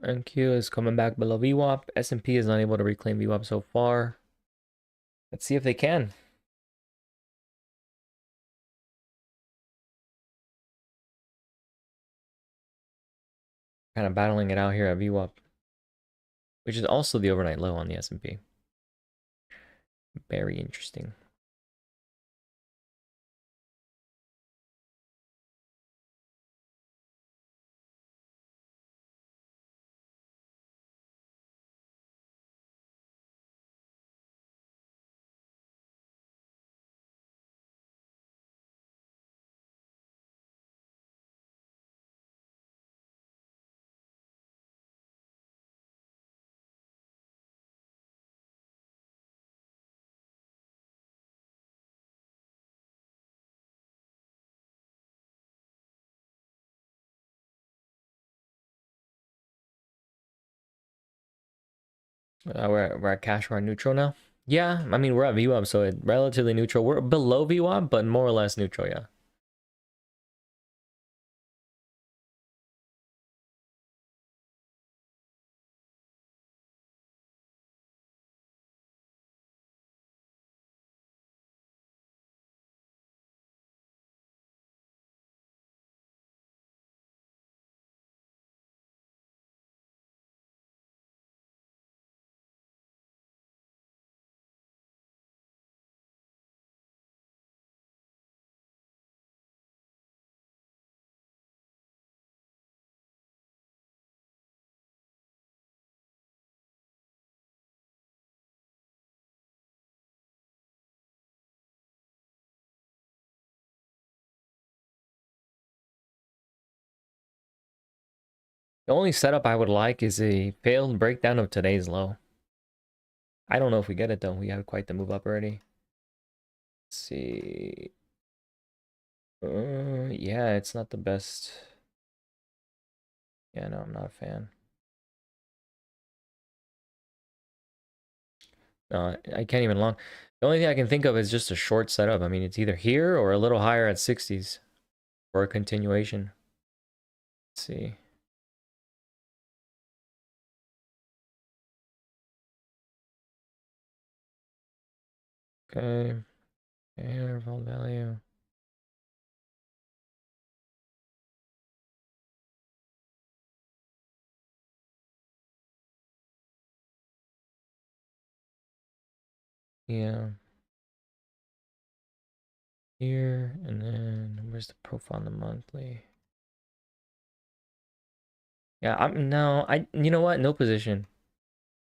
NQ is coming back below VWAP. S&P is not able to reclaim VWAP so far. Let's see if they can. Kind of battling it out here at VWAP, which is also the overnight low on the S&P. Very interesting. We're at cash, we're at neutral now. Yeah, I mean, we're at VWAP, so it's relatively neutral. We're below VWAP, but more or less neutral, yeah. The only setup I would like is a failed breakdown of today's low. I don't know if we get it though. We have quite the move up already. Let's see. Yeah, it's not the best. Yeah, no, I'm not a fan. No, I can't even long. The only thing I can think of is just a short setup. I mean, it's either here or a little higher at 60s for a continuation. Let's see. Okay. Interval value. Yeah. Here, and then where's the profile on the monthly? Yeah, you know what? No position.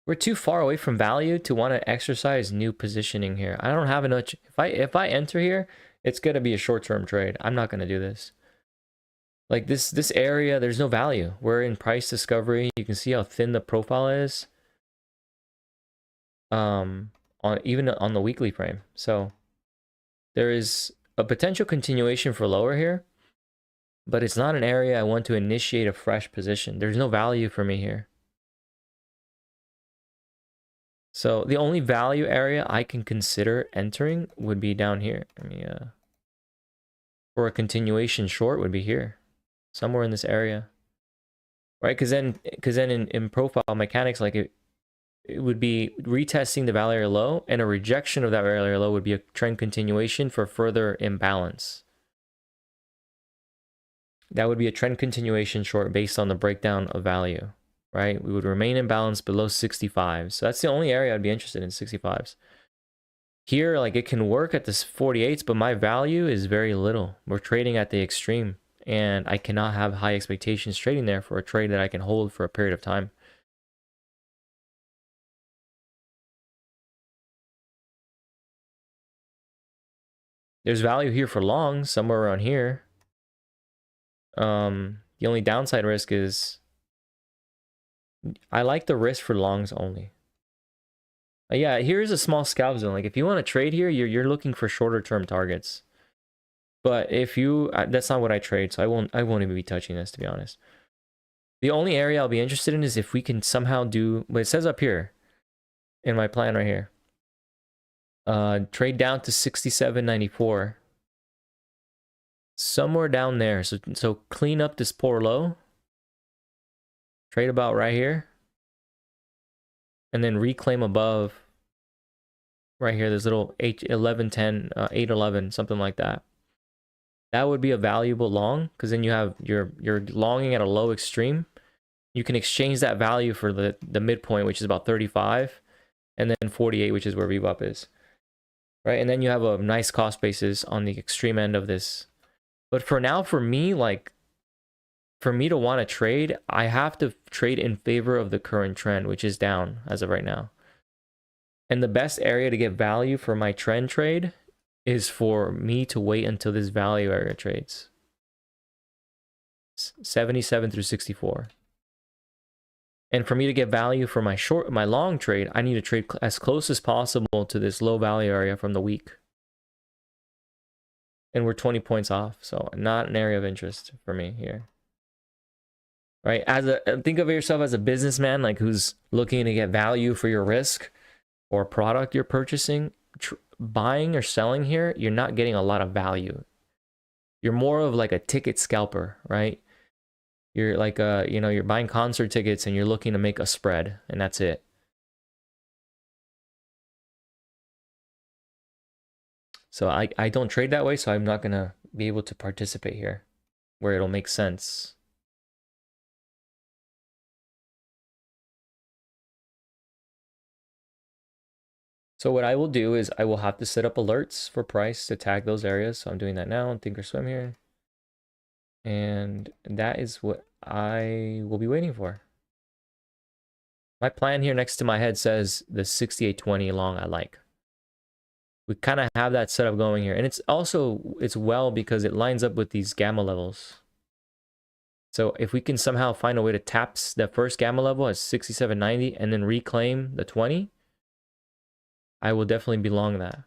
We're too far away from value to want to exercise new positioning here. I don't have enough. If I enter here, it's gonna be a short-term trade. I'm not gonna do this. Like this area, there's no value. We're in price discovery. You can see how thin the profile is. On even on the weekly frame. So there is a potential continuation for lower here, but it's not an area I want to initiate a fresh position. There's no value for me here. So the only value area I can consider entering would be down here. I mean, for a continuation short would be here, somewhere in this area, right? Because then in profile mechanics, like it would be retesting the value area low, and a rejection of that value area low would be a trend continuation for further imbalance. That would be a trend continuation short based on the breakdown of value, right? We would remain in balance below 65. So that's the only area I'd be interested in, 65s. Here, like it can work at this 48s, but my value is very little. We're trading at the extreme, and I cannot have high expectations trading there for a trade that I can hold for a period of time. There's value here for long, somewhere around here. The only downside risk is I like the risk for longs only. Yeah, here's a small scalp zone. Like if you want to trade here, you're looking for shorter term targets. But if you that's not what I trade, so I won't even be touching this, to be honest. The only area I'll be interested in is if we can somehow do what it says up here in my plan right here. Trade down to 67.94. Somewhere down there. So clean up this poor low. Trade about right here. And then reclaim above right here, this little 1110, 811, something like that. That would be a valuable long, because then you're longing at a low extreme. You can exchange that value for the midpoint, which is about 35, and then 48, which is where VWAP is. Right? And then you have a nice cost basis on the extreme end of this. But for now, for me, like for me to want to trade, I have to trade in favor of the current trend, which is down as of right now. And the best area to get value for my trend trade is for me to wait until this value area trades. 77 through 64. And for me to get value for my long trade, I need to trade as close as possible to this low value area from the week. And we're 20 points off, so not an area of interest for me here. right? Think of yourself as a businessman, like who's looking to get value for your risk or product you're purchasing. Buying or selling here, you're not getting a lot of value. You're more of like a ticket scalper, right? You're like you're buying concert tickets and you're looking to make a spread, and that's it. So I don't trade that way, so I'm not gonna be able to participate here where it'll make sense. So what I will do is I will have to set up alerts for price to tag those areas. So I'm doing that now in Thinkorswim here. And that is what I will be waiting for. My plan here next to my head says the 6820 long I like. We kind of have that setup going here. And it's well because it lines up with these gamma levels. So if we can somehow find a way to tap the first gamma level at 6790 and then reclaim the 20, I will definitely be long that.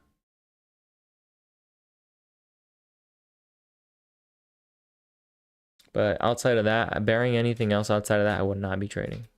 But outside of that, bearing anything else outside of that, I would not be trading.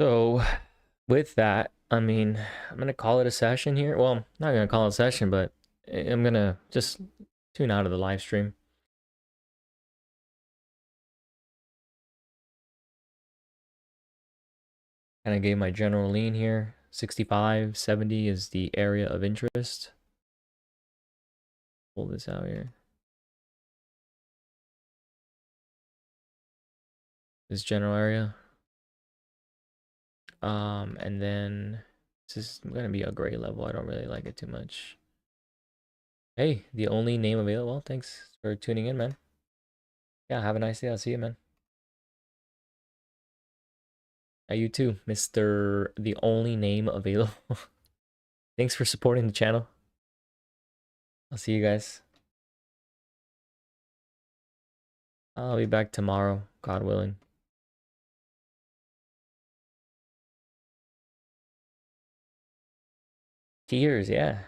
So with that, I mean, I'm going to call it a session here. Well, I'm not going to call it a session, but I'm going to just tune out of the live stream. Kind of gave my general lean here. 65, 70 is the area of interest. Pull this out here. This general area. And then this is going to be a gray level. I don't really like it too much. Hey, the only name available. Thanks for tuning in, man. Yeah, have a nice day. I'll see you, man. You too, Mr. The only name available. Thanks for supporting the channel. I'll see you guys. I'll be back tomorrow, God willing. Tears, yeah.